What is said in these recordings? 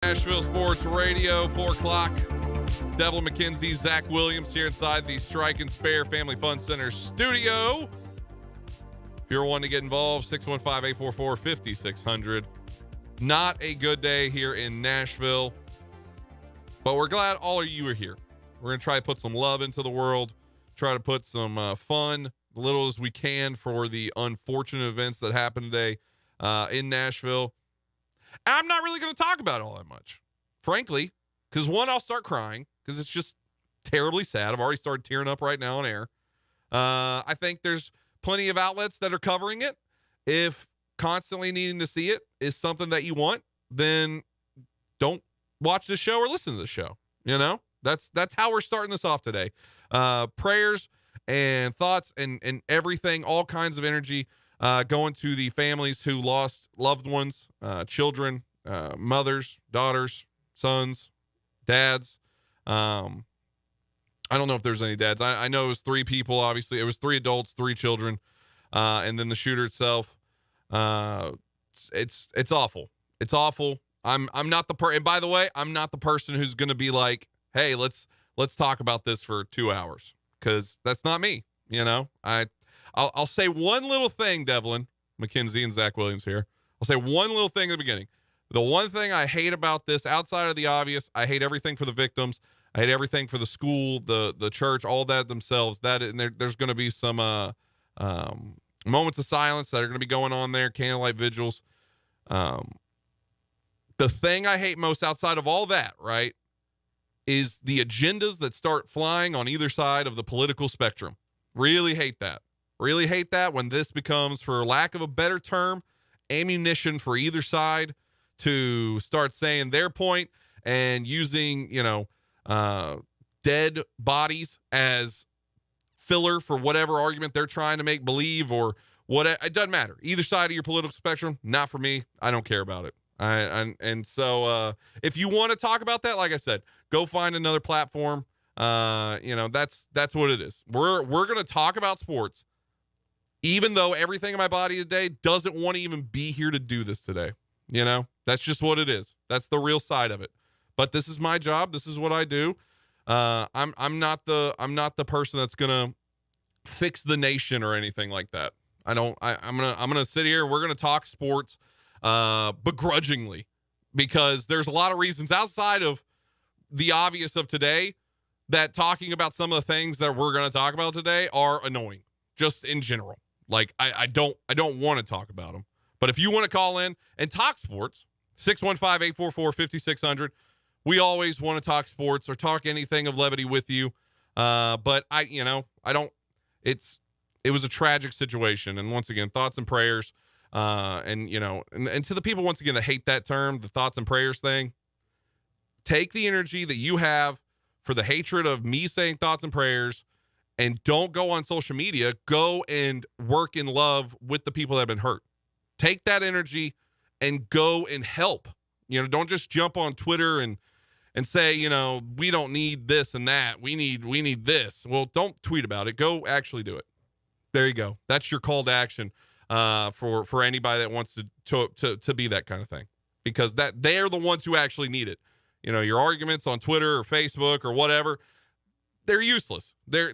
Nashville Sports Radio, 4 o'clock. Devlin McKenzie, Zach Williams here inside the Strike and Spare Family Fun Center studio. If you're wanting to get involved, 615-844-5600. Not a good day here in Nashville, but we're glad all of you are here. We're going to try to put some love into the world, try to put some fun, little as we can, for the unfortunate events that happened today in Nashville. And I'm not really going to talk about it all that much, frankly, because one, I'll start crying because it's just terribly sad. I've already started tearing up right now on air. I think there's plenty of outlets that are covering it. If constantly needing to see it is something that you want, then don't watch the show or listen to the show. You know, that's how we're starting this off today. Prayers and thoughts and everything, all kinds of energy going to the families who lost loved ones, children, mothers, daughters, sons, dads. I don't know if there's any dads. I know it was 3 people, obviously. It was 3 adults, 3 children, and then the shooter itself. It's awful. It's awful. I'm not the and by the way, I'm not the person who's going to be like, hey, let's talk about this for 2 hours, because that's not me. You know, I'll say one little thing, Devlin McKenzie and Zach Williams here. I'll say one little thing at the beginning. The one thing I hate about this, outside of the obvious, I hate everything for the victims. I hate everything for the school, the church, all that themselves. That, and there's going to be some moments of silence that are going to be going on there, candlelight vigils. The thing I hate most outside of all that, right, is the agendas that start flying on either side of the political spectrum. Really hate that. Really hate that when this becomes, for lack of a better term, ammunition for either side to start saying their point and using, dead bodies as filler for whatever argument they're trying to make believe, or what. It doesn't matter. Either side of your political spectrum, not for me. I don't care about it. So if you want to talk about that, like I said, go find another platform. That's what it is. We're going to talk about sports, even though everything in my body today doesn't want to even be here to do this today. You know, that's just what it is. That's the real side of it. But this is my job. This is what I do. I'm not the person that's gonna fix the nation or anything like that. I'm gonna sit here. We're gonna talk sports, begrudgingly, because there's a lot of reasons outside of the obvious of today that talking about some of the things that we're gonna talk about today are annoying, just in general. Like I don't want to talk about them. But if you want to call in and talk sports, 615-844-5600. We always want to talk sports or talk anything of levity with you. But it was a tragic situation. And once again, thoughts and prayers. And to the people, once again, that hate that term, the thoughts and prayers thing, take the energy that you have for the hatred of me saying thoughts and prayers, and don't go on social media. Go and work in love with the people that have been hurt. Take that energy and go and help. Don't just jump on Twitter and say, we don't need this and that. We need this. Well, don't tweet about it. Go actually do it. There you go. That's your call to action for anybody that wants to be that kind of thing, because that they're the ones who actually need it. Your arguments on Twitter or Facebook or whatever, they're useless. They're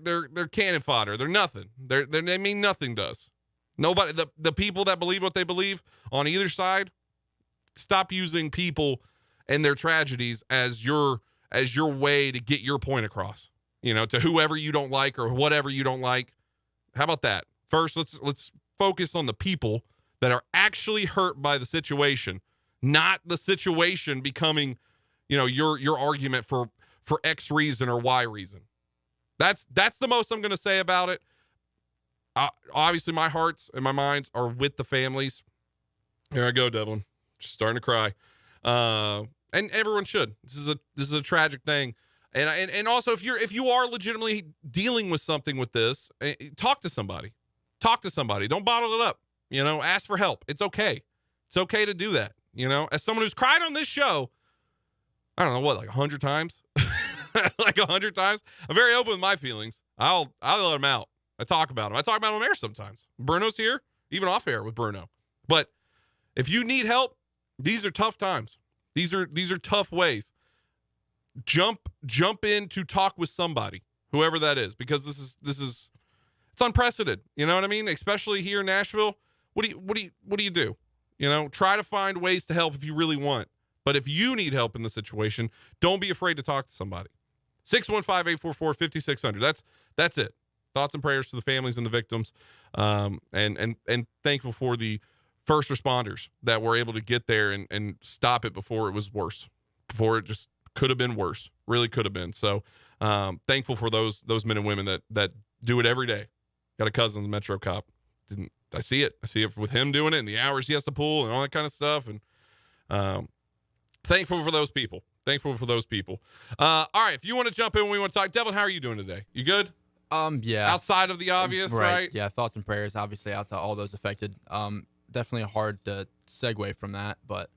cannon fodder. They're nothing. They mean nothing to us. Nobody, the people that believe what they believe on either side, stop using people and their tragedies as your way to get your point across, to whoever you don't like or whatever you don't like. How about that? First, let's focus on the people that are actually hurt by the situation, not the situation becoming, your argument for X reason or Y reason. That's the most I'm going to say about it. Obviously, my hearts and my minds are with the families. Here I go, Devlin. Just starting to cry. And everyone should. This is a tragic thing. And also, if you are legitimately dealing with something with this, talk to somebody. Don't bottle it up. Ask for help. It's okay. It's okay to do that. As someone who's cried on this show, I don't know what, like 100 times, like 100 times. I'm very open with my feelings. I'll let them out. I talk about them. I talk about them on air sometimes. Bruno's here, even off air with Bruno. But if you need help, these are tough times. These are tough ways. Jump in to talk with somebody, whoever that is, because this is it's unprecedented. You know what I mean? Especially here in Nashville. What do you do? You know, try to find ways to help if you really want. But if you need help in the situation, don't be afraid to talk to somebody. 615-844-5600. That's it. Thoughts and prayers to the families and the victims, and thankful for the first responders that were able to get there and stop it before it was worse, before it just could have been worse, really could have been. So thankful for those men and women that do it every day. Got a cousin, the Metro cop. I see it with him doing it and the hours he has to pull and all that kind of stuff. And thankful for those people. All right, if you want to jump in, we want to talk. Devlin, how are you doing today? You good? Yeah. Outside of the obvious, right? Yeah, thoughts and prayers, obviously, out to all those affected. Definitely hard to segue from that, but,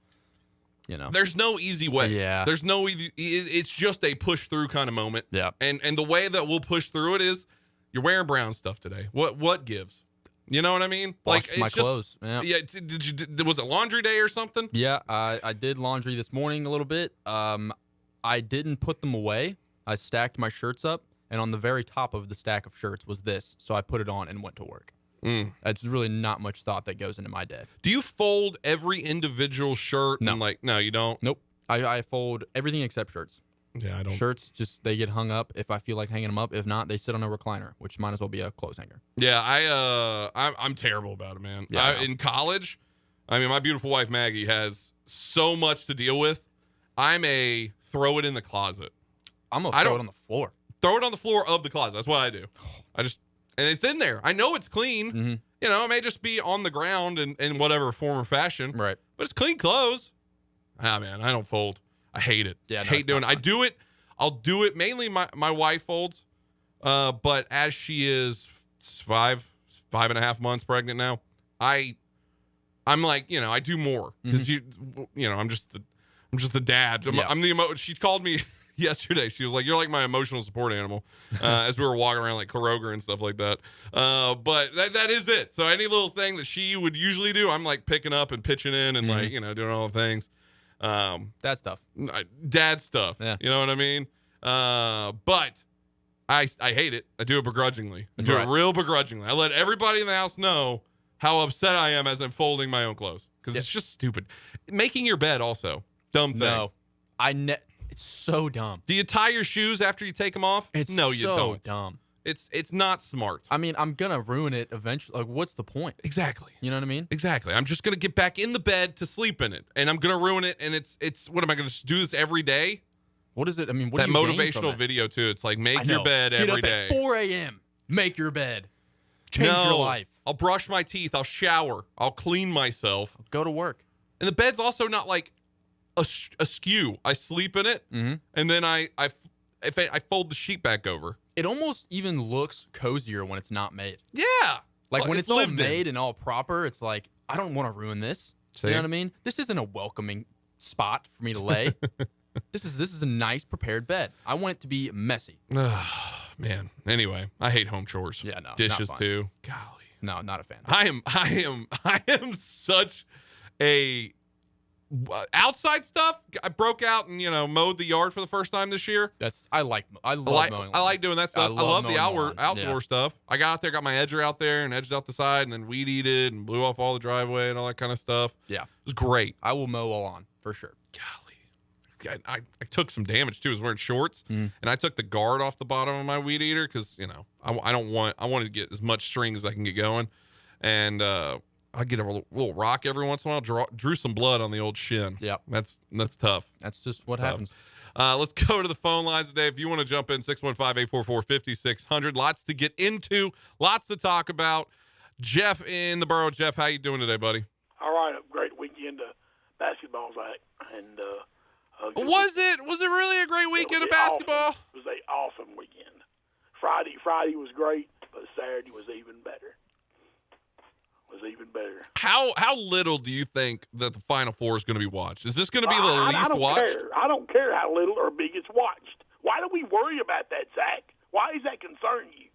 you know. There's no easy way. Yeah. There's no easy, it's just a push-through kind of moment. Yeah. And the way that we'll push through it is, you're wearing brown stuff today. What gives? You know what I mean? Washed my clothes. Yeah. Was it laundry day or something? Yeah, I did laundry this morning a little bit. I didn't put them away. I stacked my shirts up, and on the very top of the stack of shirts was this, so I put it on and went to work. It's really not much thought that goes into my day. Do you fold every individual shirt? No. No, you don't? Nope. I fold everything except shirts. Yeah, I don't. Shirts, just they get hung up if I feel like hanging them up. If not, they sit on a recliner, which might as well be a clothes hanger. Yeah, I'm terrible about it, man. Yeah, in college, I mean, my beautiful wife Maggie has so much to deal with. I'm a throw it in the closet. I'm gonna throw it on the floor. Throw it on the floor of the closet. That's what I do. And it's in there. I know it's clean. Mm-hmm. You know, it may just be on the ground in whatever form or fashion. Right. But it's clean clothes. Man, I don't fold. I hate it. Yeah, hate doing it. I do it. I'll do it. Mainly my wife folds. But as she is 5.5 months pregnant now, I'm like, you know, I do more because you know, I'm just the dad. I'm the she called me yesterday. She was like, you're like my emotional support animal, as we were walking around like Kroger and stuff like that. But that is it. So any little thing that she would usually do, I'm like picking up and pitching in and like, you know, doing all the things. Dad stuff. Dad stuff. Yeah. You know what I mean? But I hate it. I do it begrudgingly. I do it real begrudgingly. I let everybody in the house know how upset I am as I'm folding my own clothes because it's just stupid. Making your bed also dumb thing. No, it's so dumb. Do you tie your shoes after you take them off? No, you don't. Dumb. It's not smart. I mean, I'm gonna ruin it eventually. Like, what's the point? Exactly. You know what I mean? Exactly. I'm just gonna get back in the bed to sleep in it, and I'm gonna ruin it. And it's what am I gonna just do this every day? What is it? I mean, what that do you gain motivational from it? video too? It's like make your bed every day. Get up at 4 a.m. Make your bed. Change your life. I'll brush my teeth. I'll shower. I'll clean myself. Go to work. And the bed's also not like askew. I sleep in it, and then I fold the sheet back over. It almost even looks cozier when it's not made. Yeah. Like when it's all made and all proper, it's like, I don't want to ruin this. See? You know what I mean? This isn't a welcoming spot for me to lay. This is a nice prepared bed. I want it to be messy. Man. Anyway, I hate home chores. Yeah, no. Dishes too. Golly. No, not a fan. I am such a outside stuff. I broke out and mowed the yard for the first time this year. I love mowing. I like doing that stuff. I love the outdoor stuff. I got out there, got my edger out there and edged out the side and then weed eated and blew off all the driveway and all that kind of stuff. Yeah. It was great. I will mow a lawn for sure. Golly. I took some damage too. I was wearing shorts and I took the guard off the bottom of my weed eater because I wanted to get as much string as I can get going, and I get a little rock every once in a while. Drew some blood on the old shin. Yep. That's tough. That's just what happens. Let's go to the phone lines today. If you want to jump in, 615-844-5600. Lots to get into, lots to talk about. Jeff in the borough. Jeff, how you doing today, buddy? All right, a great weekend of basketball, Zach. And was it really a great weekend of basketball? Awesome. It was an awesome weekend. Friday was great, but Saturday was even better. How little do you think that the Final Four is going to be watched? Is this going to be the least watched? I don't care how little or big it's watched. Why do we worry about that, Zach? Why does that concern you?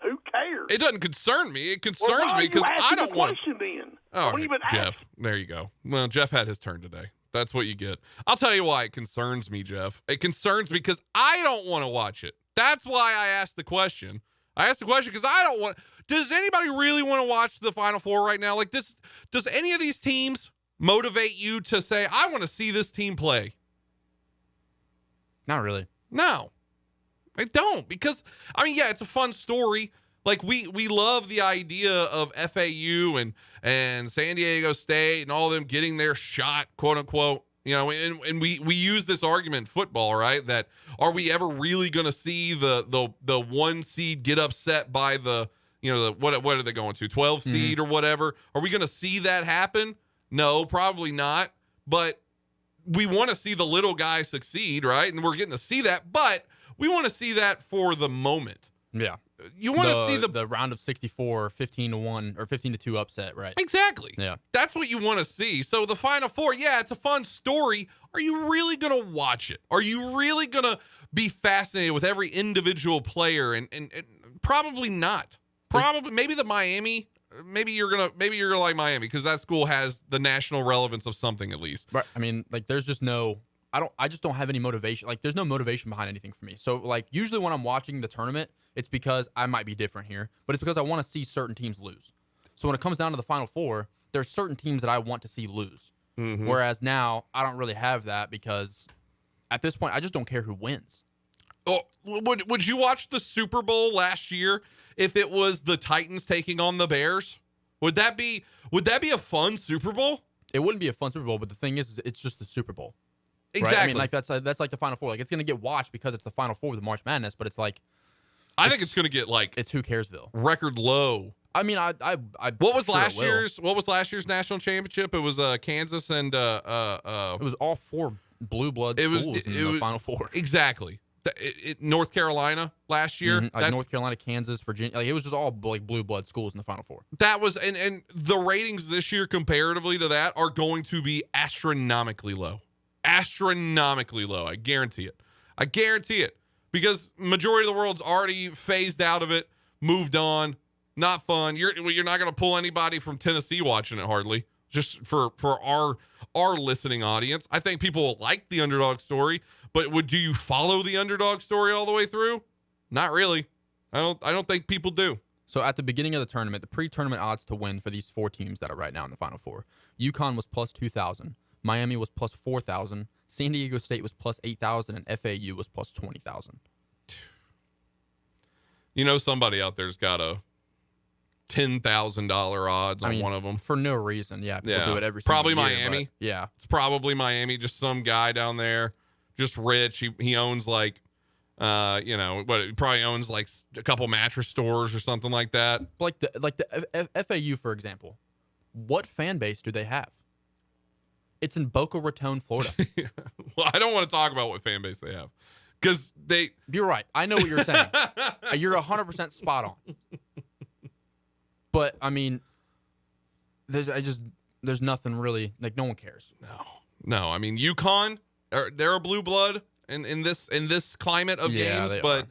Who cares? It doesn't concern me. It concerns me because I don't want to. Then? Oh, Jeff, there you go. Well, Jeff had his turn today. That's what you get. I'll tell you why it concerns me, Jeff. It concerns me because I don't want to watch it. That's why I asked the question. I asked the question because I don't want. Does anybody really want to watch the Final Four right now? Like this, does any of these teams motivate you to say, I want to see this team play? Not really. No, I don't. Because, I mean, yeah, it's a fun story. Like we love the idea of FAU and San Diego State and all of them getting their shot, quote unquote. You know, and we use this argument in football, right? That are we ever really going to see the 1 seed get upset by the, you know, what are they going to, 12 seed or whatever? Are we going to see that happen? No, probably not. But we want to see the little guy succeed, right? And we're getting to see that, but we want to see that for the moment. Yeah. You want to see the round of 64, 15-1 or 15-2 upset, right? Exactly. Yeah. That's what you want to see. So the Final Four, yeah, it's a fun story. Are you really going to watch it? Are you really going to be fascinated with every individual player? And probably not. Probably maybe the Miami. Maybe you're gonna like Miami because that school has the national relevance of something at least. Right. I mean, like, there's just no. I just don't have any motivation. Like, there's no motivation behind anything for me. So, like, usually when I'm watching the tournament, it's because I might be different here, but it's because I want to see certain teams lose. So when it comes down to the Final Four, there's certain teams that I want to see lose. Mm-hmm. Whereas now I don't really have that because at this point I just don't care who wins. Oh, would you watch the Super Bowl last year if it was the Titans taking on the Bears? Would that be a fun Super Bowl? It wouldn't be a fun Super Bowl, but the thing is it's just the Super Bowl. Exactly. Right? I mean, like that's like the Final Four. Like, it's gonna get watched because it's the Final Four with the March Madness, but it's like I think it's gonna get like it's who caresville record low. I mean, I what was last year's national championship? It was Kansas and it was all 4 blue blood schools in the Final Four. Exactly. North Carolina last year. Mm-hmm. Like North Carolina, Kansas, Virginia. Like, it was just all like blue blood schools in the Final Four. That was and the ratings this year comparatively to that are going to be astronomically low. Astronomically low. I guarantee it. Because majority of the world's already phased out of it, moved on. Not fun. You're not going to pull anybody from Tennessee watching it hardly. Just for our listening audience. I think people will like the underdog story, but do you follow the underdog story all the way through? Not really. I don't think people do. So at the beginning of the tournament, the pre-tournament odds to win for these 4 teams that are right now in the Final Four, UConn was plus 2,000, Miami was plus 4,000, San Diego State was plus 8,000, and FAU was plus 20,000. You know, somebody out there's got a $10,000 odds on one of them for no reason. Yeah, people do it every single probably year, Miami. Yeah, it's probably Miami. Just some guy down there, just rich. He owns like, but he probably owns like a couple mattress stores or something like that. Like the FAU, for example, what fan base do they have? It's in Boca Raton, Florida. Well, I don't want to talk about what fan base they have because You're right. I know what you're saying. You're 100% spot on. But I mean, there's nothing really, like, no one cares. No. I mean, UConn, they're a blue blood in this climate of games, but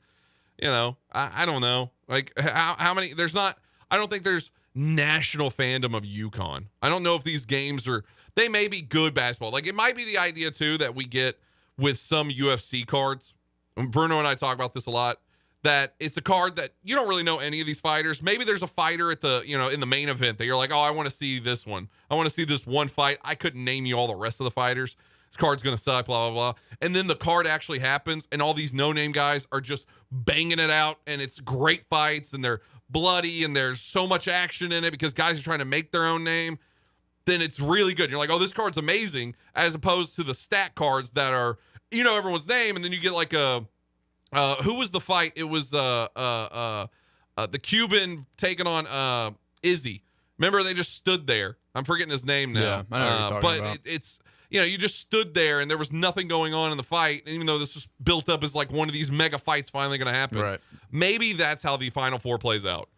I don't know. Like how many? I don't think there's national fandom of UConn. I don't know if these games they may be good basketball. Like, it might be the idea too that we get with some UFC cards. And Bruno and I talk about this a lot. That it's a card that you don't really know any of these fighters. Maybe there's a fighter at in the main event that you're like, oh, I want to see this one. I want to see this one fight. I couldn't name you all the rest of the fighters. This card's going to suck, blah, blah, blah. And then the card actually happens, and all these no-name guys are just banging it out, and it's great fights, and they're bloody, and there's so much action in it because guys are trying to make their own name. Then it's really good. You're like, oh, this card's amazing, as opposed to the stat cards that are, everyone's name, and then you get like a... who was the fight? It was the Cuban taking on Izzy. Remember, they just stood there. I'm forgetting his name now. Yeah, I know what you're talking about. It's you just stood there and there was nothing going on in the fight. And even though this was built up as like one of these mega fights finally going to happen, right? Maybe that's how the Final Four plays out.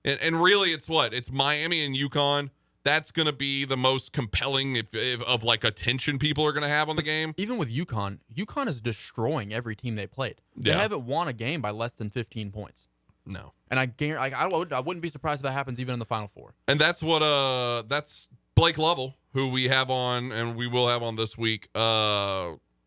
And really, it's Miami and UConn. That's going to be the most compelling of like attention people are going to have on the game. Even with UConn is destroying every team they played. They haven't won a game by less than 15 points. No. And I guarantee, I wouldn't be surprised if that happens even in the Final Four. And that's what that's Blake Lovell, who we have on and we will have on this week,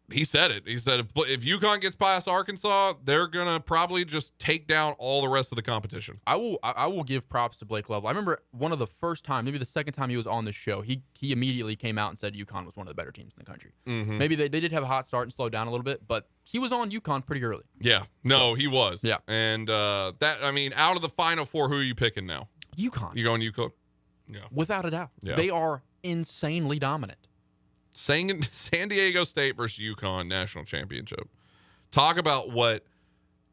he said it. He said if UConn gets past Arkansas, they're gonna probably just take down all the rest of the competition. I will give props to Blake Lovell. I remember one of the first time, maybe the second time he was on this show, he immediately came out and said UConn was one of the better teams in the country. Mm-hmm. Maybe they did have a hot start and slowed down a little bit, but he was on UConn pretty early. Yeah, no, he was. Yeah, and out of the Final Four, who are you picking now? UConn. You going UConn? Yeah, without a doubt. Yeah. They are insanely dominant. San Diego State versus UConn national championship. Talk about what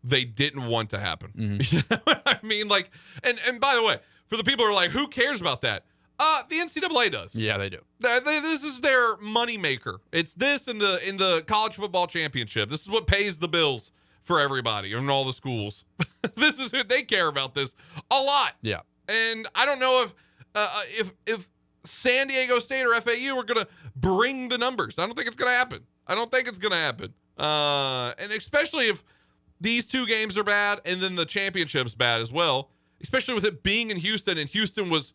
they didn't want to happen. Mm-hmm. You know what I mean? Like, and by the way, for the people who are like, who cares about that? The NCAA does. Yeah, they do. This is their moneymaker. It's this in the college football championship. This is what pays the bills for everybody and all the schools. This is who they care about this a lot. Yeah. And I don't know if San Diego State or FAU are going to bring the numbers. I don't think it's going to happen. And especially if these two games are bad and then the championship's bad as well, especially with it being in Houston, and Houston was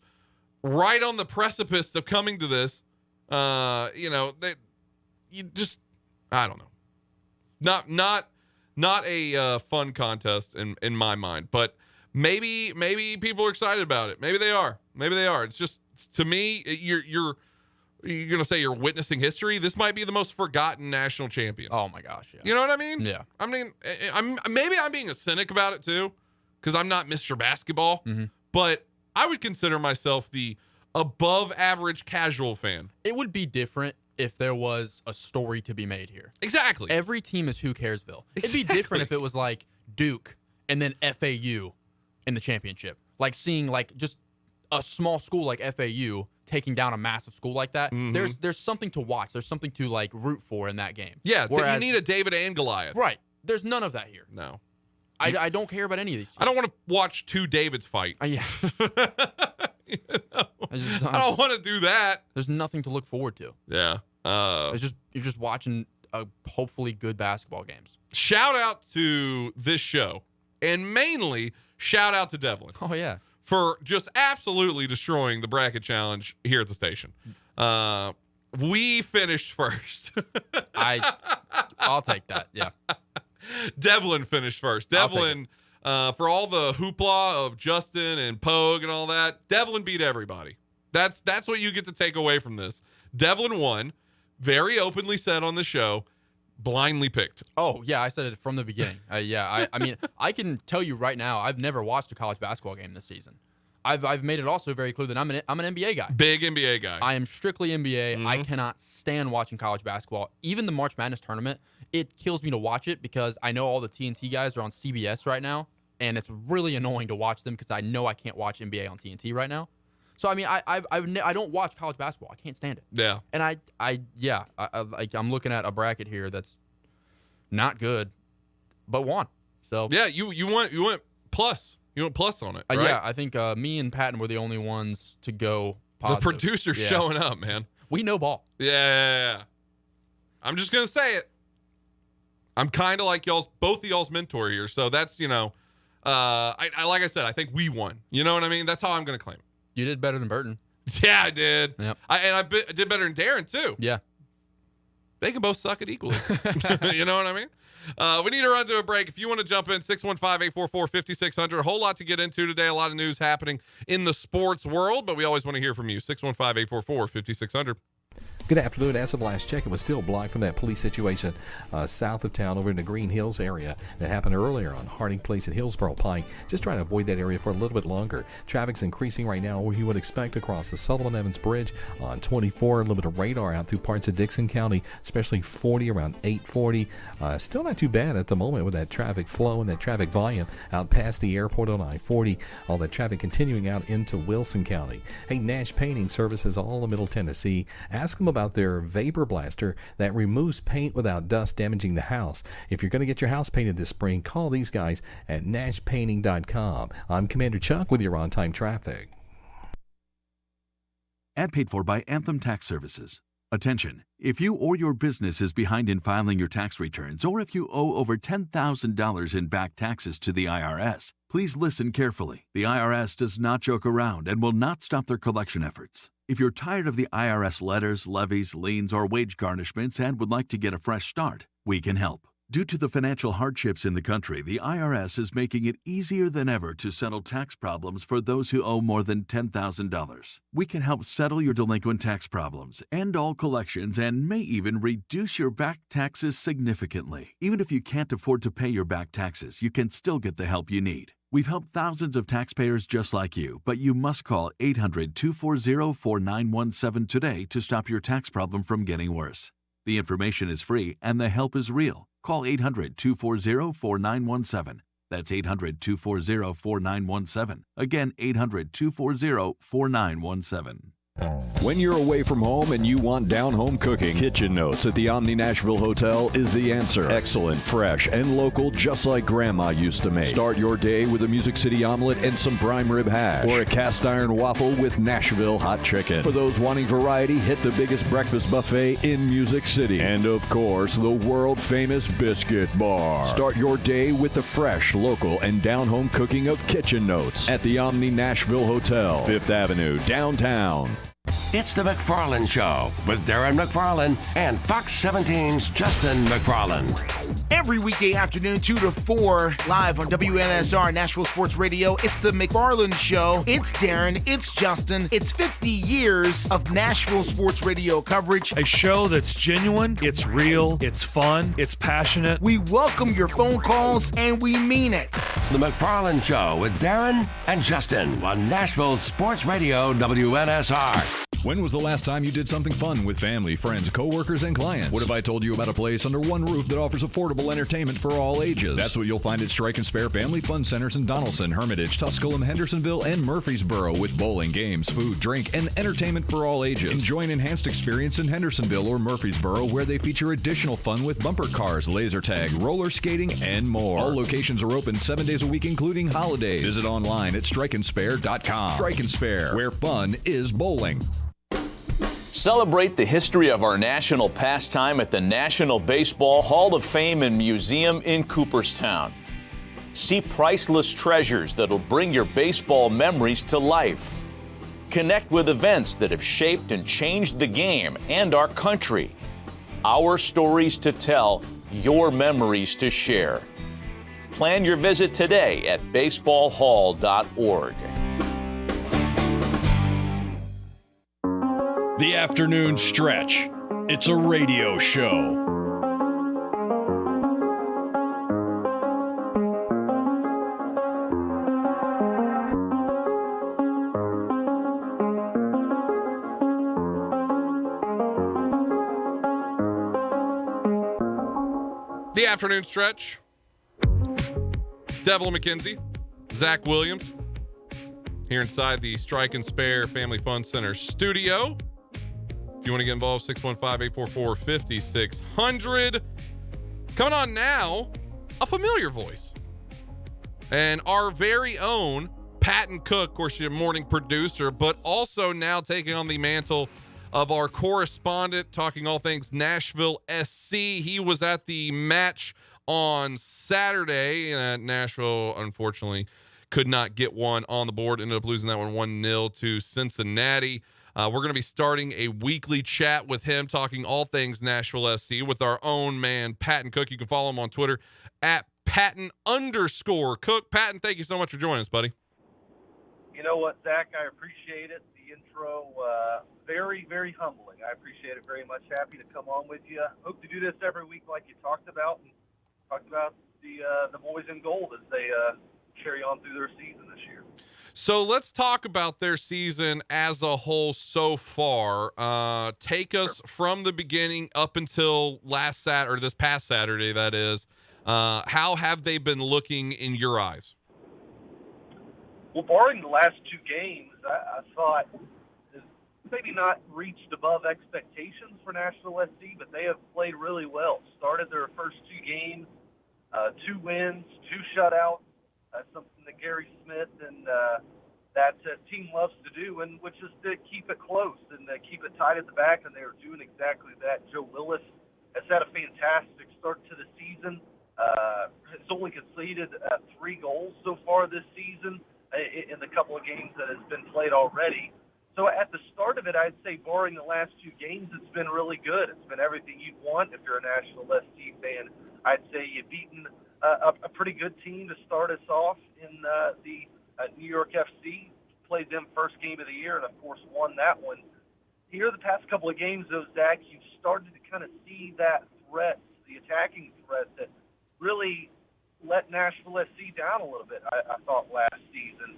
right on the precipice of coming to this. I don't know. Not a fun contest in my mind, but maybe people are excited about it. Maybe they are. It's just, to me, you're gonna say you're witnessing history. This might be the most forgotten national champion. Oh my gosh, yeah. You know what I mean? Yeah. I mean, I'm being a cynic about it too, because I'm not Mr. Basketball, but I would consider myself the above average casual fan. It would be different if there was a story to be made here. Exactly. Every team is who caresville. Exactly. It'd be different if it was like Duke and then FAU in the championship. Like seeing like just a small school like FAU taking down a massive school like that. Mm-hmm. There's something to watch. There's something to like root for in that game. Yeah, Whereas, you need a David and Goliath. Right. There's none of that here. No. I don't care about any of these teams. I don't want to watch two Davids fight. Yeah. You know? I don't want to do that. There's nothing to look forward to. Yeah. You're just watching hopefully good basketball games. Shout out to this show, and mainly shout out to Devlin Oh yeah. for just absolutely destroying the bracket challenge here at the station. We finished first. I'll take that. Yeah. Devlin finished first. Devlin, for all the hoopla of Justin and Pogue and all that, Devlin beat everybody. That's what you get to take away from this. Devlin won, very openly said on the show, blindly picked. Oh yeah, I said it from the beginning. I mean, I can tell you right now, I've never watched a college basketball game this season. I've made it also very clear that I'm an NBA guy. Big NBA guy. I am strictly NBA. I cannot stand watching college basketball. Even the March Madness tournament, it kills me to watch it because I know all the TNT guys are on CBS right now, and it's really annoying to watch them because I know I can't watch NBA on TNT right now. So I mean, I don't watch college basketball. I can't stand it. Yeah. And I'm looking at a bracket here that's not good, but won. So yeah, you went plus. You went plus on it, right? Yeah, I think me and Patton were the only ones to go positive. The producer's showing up, man. We know ball. Yeah. I'm just gonna say it. I'm kind of like both of y'all's mentor here, so that's I like I said, I think we won. You know what I mean? That's how I'm gonna claim it. You did better than Burton. Yeah, I did. Yep. I did better than Darren too. Yeah. They can both suck it equally. You know what I mean? We need to run to a break. If you want to jump in, 615-844-5600. A whole lot to get into today. A lot of news happening in the sports world, but we always want to hear from you. 615-844-5600. Good afternoon. As of last check, it was still blocked from that police situation south of town over in the Green Hills area that happened earlier on Harding Place at Hillsborough Pike. Just trying to avoid that area for a little bit longer. Traffic's increasing right now, where you would expect across the Sullivan Evans Bridge on 24. A little bit of radar out through parts of Dixon County, especially 40 around 840. Still not too bad at the moment with that traffic flow and that traffic volume out past the airport on I-40. All that traffic continuing out into Wilson County. Hey, Nash Painting services all of Middle Tennessee. Ask them about their vapor blaster that removes paint without dust damaging the house. If you're going to get your house painted this spring, call these guys at nashpainting.com. I'm Commander Chuck with your on-time traffic. Ad paid for by Anthem Tax Services. Attention, if you or your business is behind in filing your tax returns, or if you owe over $10,000 in back taxes to the IRS, please listen carefully. The IRS does not joke around and will not stop their collection efforts. If you're tired of the IRS letters, levies, liens, or wage garnishments and would like to get a fresh start, we can help. Due to the financial hardships in the country, the IRS is making it easier than ever to settle tax problems for those who owe more than $10,000. We can help settle your delinquent tax problems, end all collections, and may even reduce your back taxes significantly. Even if you can't afford to pay your back taxes, you can still get the help you need. We've helped thousands of taxpayers just like you, but you must call 800-240-4917 today to stop your tax problem from getting worse. The information is free and the help is real. Call 800-240-4917. That's 800-240-4917. Again, 800-240-4917. When you're away from home and you want down-home cooking, Kitchen Notes at the Omni Nashville Hotel is the answer. Excellent, fresh, and local, just like Grandma used to make. Start your day with a Music City omelet and some prime rib hash, or a cast iron waffle with Nashville hot chicken. For those wanting variety, hit the biggest breakfast buffet in Music City. And of course, the world-famous Biscuit Bar. Start your day with the fresh, local, and down-home cooking of Kitchen Notes at the Omni Nashville Hotel, 5th Avenue, downtown. It's the McFarland Show with Darren McFarland and Fox 17's Justin McFarland. Every weekday afternoon, 2 to 4, live on WNSR Nashville Sports Radio. It's the McFarland Show. It's Darren. It's Justin. It's 50 years of Nashville Sports Radio coverage. A show that's genuine, it's real, it's fun, it's passionate. We welcome your phone calls, and we mean it. The McFarland Show with Darren and Justin on Nashville Sports Radio WNSR. When was the last time you did something fun with family, friends, coworkers, and clients? What if I told you about a place under one roof that offers affordable entertainment for all ages? That's what you'll find at Strike and Spare Family Fun Centers in Donaldson, Hermitage, Tusculum, Hendersonville, and Murfreesboro, with bowling, games, food, drink, and entertainment for all ages. Enjoy an enhanced experience in Hendersonville or Murfreesboro, where they feature additional fun with bumper cars, laser tag, roller skating, and more. All locations are open 7 days a week, including holidays. Visit online at strikeandspare.com. Strike and Spare, where fun is bowling. Celebrate the history of our national pastime at the National Baseball Hall of Fame and Museum in Cooperstown. See priceless treasures that'll bring your baseball memories to life. Connect with events that have shaped and changed the game and our country. Our stories to tell, your memories to share. Plan your visit today at baseballhall.org. The Afternoon Stretch. It's a radio show. The Afternoon Stretch. Devlin McKenzie, Zach Williams, here inside the Strike and Spare Family Fun Center studio. If you want to get involved, 615-844-5600. Coming on now, a familiar voice. And our very own Patton Cook, of course, your morning producer, but also now taking on the mantle of our correspondent, talking all things Nashville SC. He was at the match on Saturday. Nashville, unfortunately, could not get one on the board. Ended up losing that one 1-0 to Cincinnati. We're going to be starting a weekly chat with him, talking all things Nashville SC with our own man, Patton Cook. You can follow him on Twitter at Patton_Cook. Patton, thank you so much for joining us, buddy. You know what, Zach? I appreciate it. The intro, very, very humbling. I appreciate it very much. Happy to come on with you. Hope to do this every week like you talked about, and talked about the boys in gold as they carry on through their season this year. So let's talk about their season as a whole so far. Take us from the beginning up until this past Saturday, that is. How have they been looking in your eyes? Well, barring the last two games, I thought maybe not reached above expectations for Nashville SC, but they have played really well. Started their first two games, 2 wins, 2 shutouts. Something that Gary Smith and that team loves to do, and which is to keep it close and keep it tight at the back, and they are doing exactly that. Joe Willis has had a fantastic start to the season. Has only conceded 3 goals so far this season in the couple of games that has been played already. So at the start of it, I'd say barring the last two games, it's been really good. It's been everything you'd want if you're a National SC fan. I'd say you've beaten a pretty good team to start us off in the New York FC, played them first game of the year, and, of course, won that one. Here the past couple of games, though, Zach, you've started to kind of see that threat, the attacking threat that really let Nashville SC down a little bit, I thought, last season.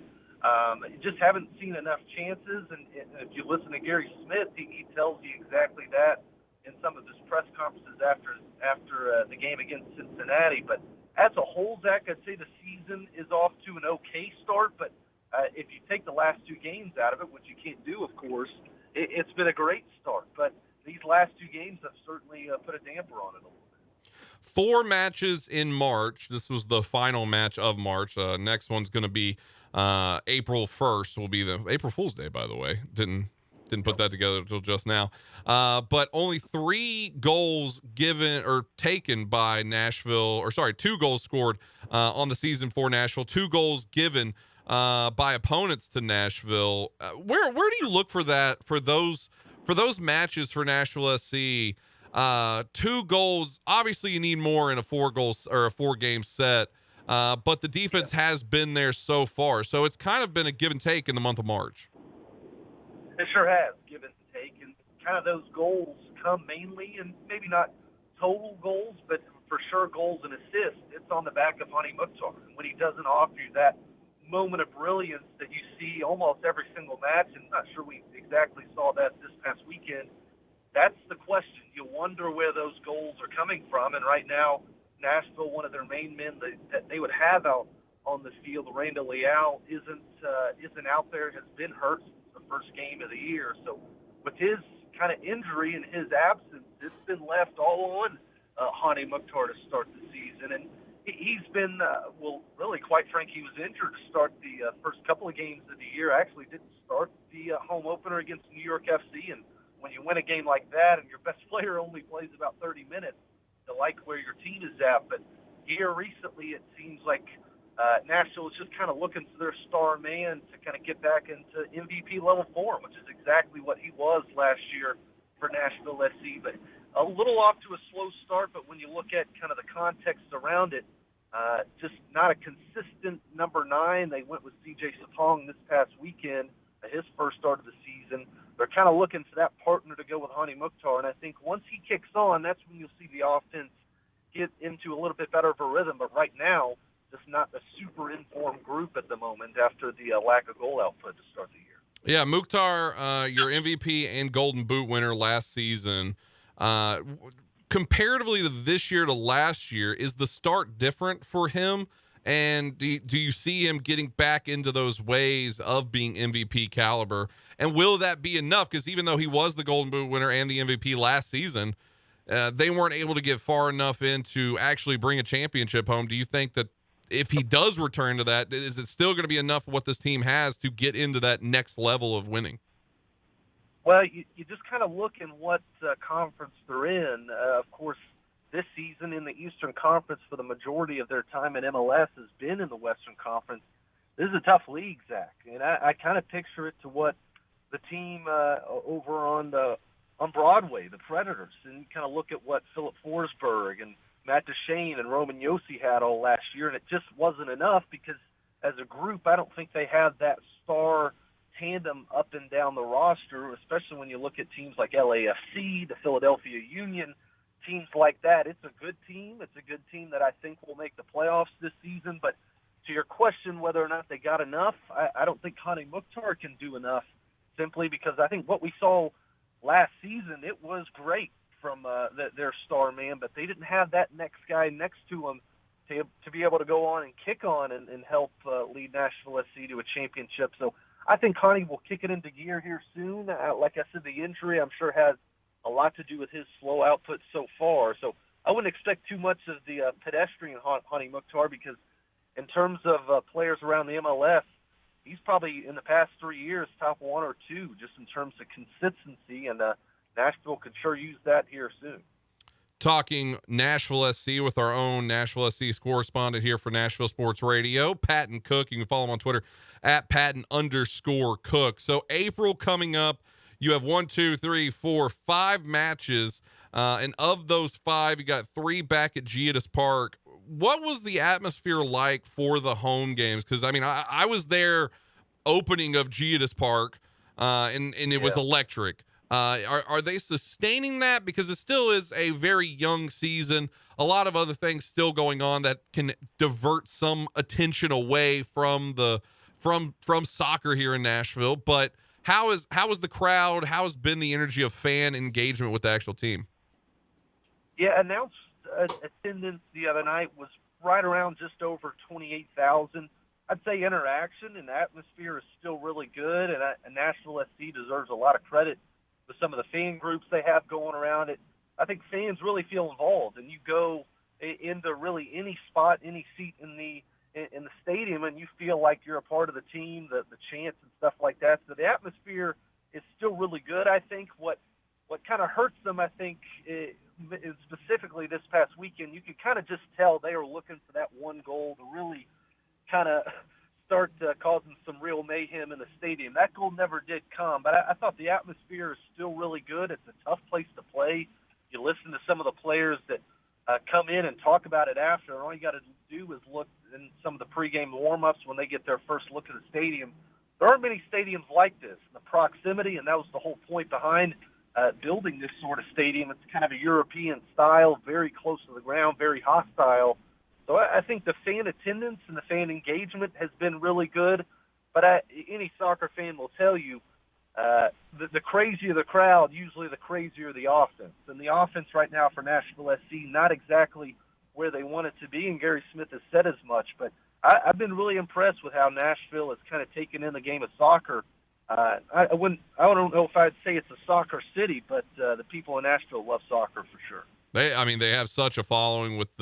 Just haven't seen enough chances, and if you listen to Gary Smith, he tells you exactly that in some of his press conferences after the game against Cincinnati. But as a whole, Zach, I'd say the season is off to an okay start, but if you take the last two games out of it, which you can't do, of course, it's been a great start. But these last two games have certainly put a damper on it a little bit. 4 matches in March. This was the final match of March. Next one's going to be April 1st. Will be the April Fool's Day, by the way. Didn't put that together until just now. But only 3 goals given or taken by Nashville, 2 goals scored on the season for Nashville. 2 goals given by opponents to Nashville. Where do you look for that for those matches for Nashville SC? 2 goals. Obviously, you need more in a 4-game set. But the defense has been there so far. So it's kind of been a give and take in the month of March. It sure has, give and take. And kind of those goals come mainly, and maybe not total goals, but for sure goals and assists. It's on the back of Hani Mukhtar. And when he doesn't offer you that moment of brilliance that you see almost every single match, and I'm not sure we exactly saw that this past weekend, that's the question. You wonder where those goals are coming from. And right now, Nashville, one of their main men that they would have out on the field, Randall Leal, isn't out there, has been hurt since the first game of the year. So with his kind of injury and his absence, it's been left all on Hani Mukhtar to start the season. And he's been, really, quite frank, he was injured to start the first couple of games of the year. Actually didn't start the home opener against New York FC. And when you win a game like that and your best player only plays about 30 minutes, you like where your team is at. But here recently it seems like Nashville is just kind of looking for their star man to kind of get back into MVP-level form, which is exactly what he was last year for Nashville SC. But a little off to a slow start, but when you look at kind of the context around it, just not a consistent number 9. They went with C.J. Sapong this past weekend, his first start of the season. They're kind of looking for that partner to go with Hani Mukhtar, and I think once he kicks on, that's when you'll see the offense get into a little bit better of a rhythm. But right now, just not a super informed group at the moment after the lack of goal output to start the year. Yeah, Mukhtar, your MVP and Golden Boot winner last season. Comparatively to this year to last year, is the start different for him? And do you see him getting back into those ways of being MVP caliber? And will that be enough? Because even though he was the Golden Boot winner and the MVP last season, they weren't able to get far enough in to actually bring a championship home. Do you think that if he does return to that, is it still going to be enough of what this team has to get into that next level of winning? Well, you just kind of look in what conference they're in. Of course, this season in the Eastern Conference for the majority of their time in MLS has been in the Western Conference. This is a tough league, Zach, and I kind of picture it to what the team over on Broadway, the Predators, and you kind of look at what Philip Forsberg and Matt Duchene and Roman Yossi had all last year, and it just wasn't enough because as a group, I don't think they have that star tandem up and down the roster, especially when you look at teams like LAFC, the Philadelphia Union, teams like that. It's a good team. It's a good team that I think will make the playoffs this season. But to your question whether or not they got enough, I don't think Hani Mukhtar can do enough, simply because I think what we saw last season, it was great from their star man, but they didn't have that next guy next to him to be able to go on and kick on and help lead Nashville SC to a championship. So I think Hani will kick it into gear here soon. Like I said, the injury I'm sure has a lot to do with his slow output so far. So I wouldn't expect too much of the pedestrian Hani Mukhtar, because in terms of players around the MLS, he's probably in the past 3 years top 1 or 2 just in terms of consistency, and Nashville could sure use that here soon. talking Nashville SC with our own Nashville SC correspondent here for Nashville Sports Radio, Patton Cook. You can follow him on Twitter at Patton_Cook. So April coming up, you have 5 matches. And of those 5, you got 3 back at Geodis Park. What was the atmosphere like for the home games? Because, I mean, I was there opening of Geodis Park, and it was electric. Are they sustaining that? Because it still is a very young season. A lot of other things still going on that can divert some attention away from from soccer here in Nashville. But how is the crowd? How has been the energy of fan engagement with the actual team? Yeah, announced attendance the other night was right around just over 28,000. I'd say interaction and atmosphere is still really good, and Nashville SC deserves a lot of credit with some of the fan groups they have going around it. I think fans really feel involved, and you go into really any spot, any seat in the stadium, and you feel like you're a part of the team, the chants and stuff like that. So the atmosphere is still really good. I think what kind of hurts them, I think, is specifically this past weekend, you could kind of just tell they were looking for that one goal to really kind of start causing some real mayhem in the stadium. That goal never did come, but I thought the atmosphere is still really good. It's a tough place to play. You listen to some of the players that come in and talk about it after, and all you got to do is look in some of the pregame warm-ups when they get their first look at the stadium. There aren't many stadiums like this. The proximity, and that was the whole point behind building this sort of stadium. It's kind of a European style, very close to the ground, very hostile. So I think the fan attendance and the fan engagement has been really good. But any soccer fan will tell you, the crazier the crowd, usually the crazier the offense. And the offense right now for Nashville SC, not exactly where they want it to be, and Gary Smith has said as much. But I've been really impressed with how Nashville has kind of taken in the game of soccer. I don't know if I'd say it's a soccer city, but the people in Nashville love soccer for sure. They have such a following with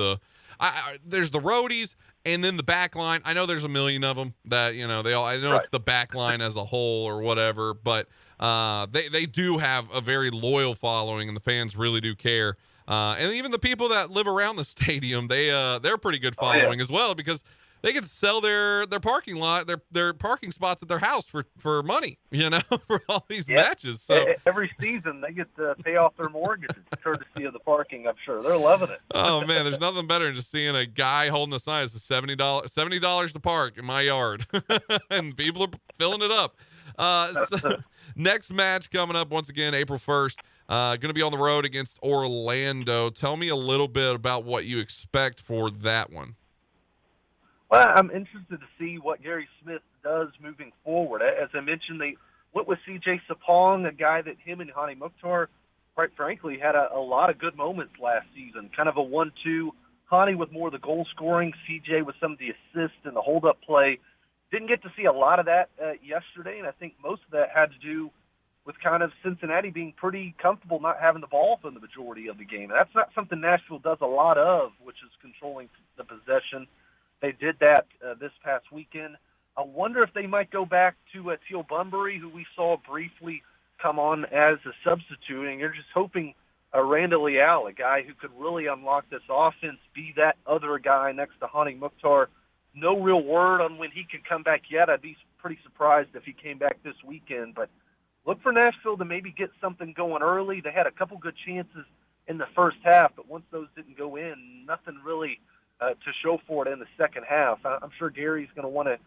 there's the roadies and then the back line. I know there's a million of them that, I know it's the back line as a whole or whatever, but they do have a very loyal following, and the fans really do care. And even the people that live around the stadium, they're pretty good following as well, because they get to sell their parking lot, their parking spots at their house for money, for all these matches. So every season they get to pay off their mortgages courtesy of the parking. I'm sure they're loving it. Oh man, there's nothing better than just seeing a guy holding a sign that says $70 to park in my yard, and people are filling it up. So next match coming up once again, April 1st. Going to be on the road against Orlando. Tell me a little bit about what you expect for that one. Well, I'm interested to see what Gary Smith does moving forward. As I mentioned, they went with C.J. Sapong, a guy that him and Hani Mukhtar, quite frankly, had a lot of good moments last season. Kind of a 1-2. Hani with more of the goal scoring, C.J. with some of the assists and the hold-up play. Didn't get to see a lot of that yesterday, and I think most of that had to do with kind of Cincinnati being pretty comfortable not having the ball for the majority of the game. And that's not something Nashville does a lot of, which is controlling the possession. They did that this past weekend. I wonder if they might go back to Teal Bunbury, who we saw briefly come on as a substitute. And you're just hoping Randall Leal, a guy who could really unlock this offense, be that other guy next to Hani Mukhtar. No real word on when he could come back yet. I'd be pretty surprised if he came back this weekend. But look for Nashville to maybe get something going early. They had a couple good chances in the first half, but once those didn't go in, nothing really to show for it in the second half. I'm sure Gary's going to want to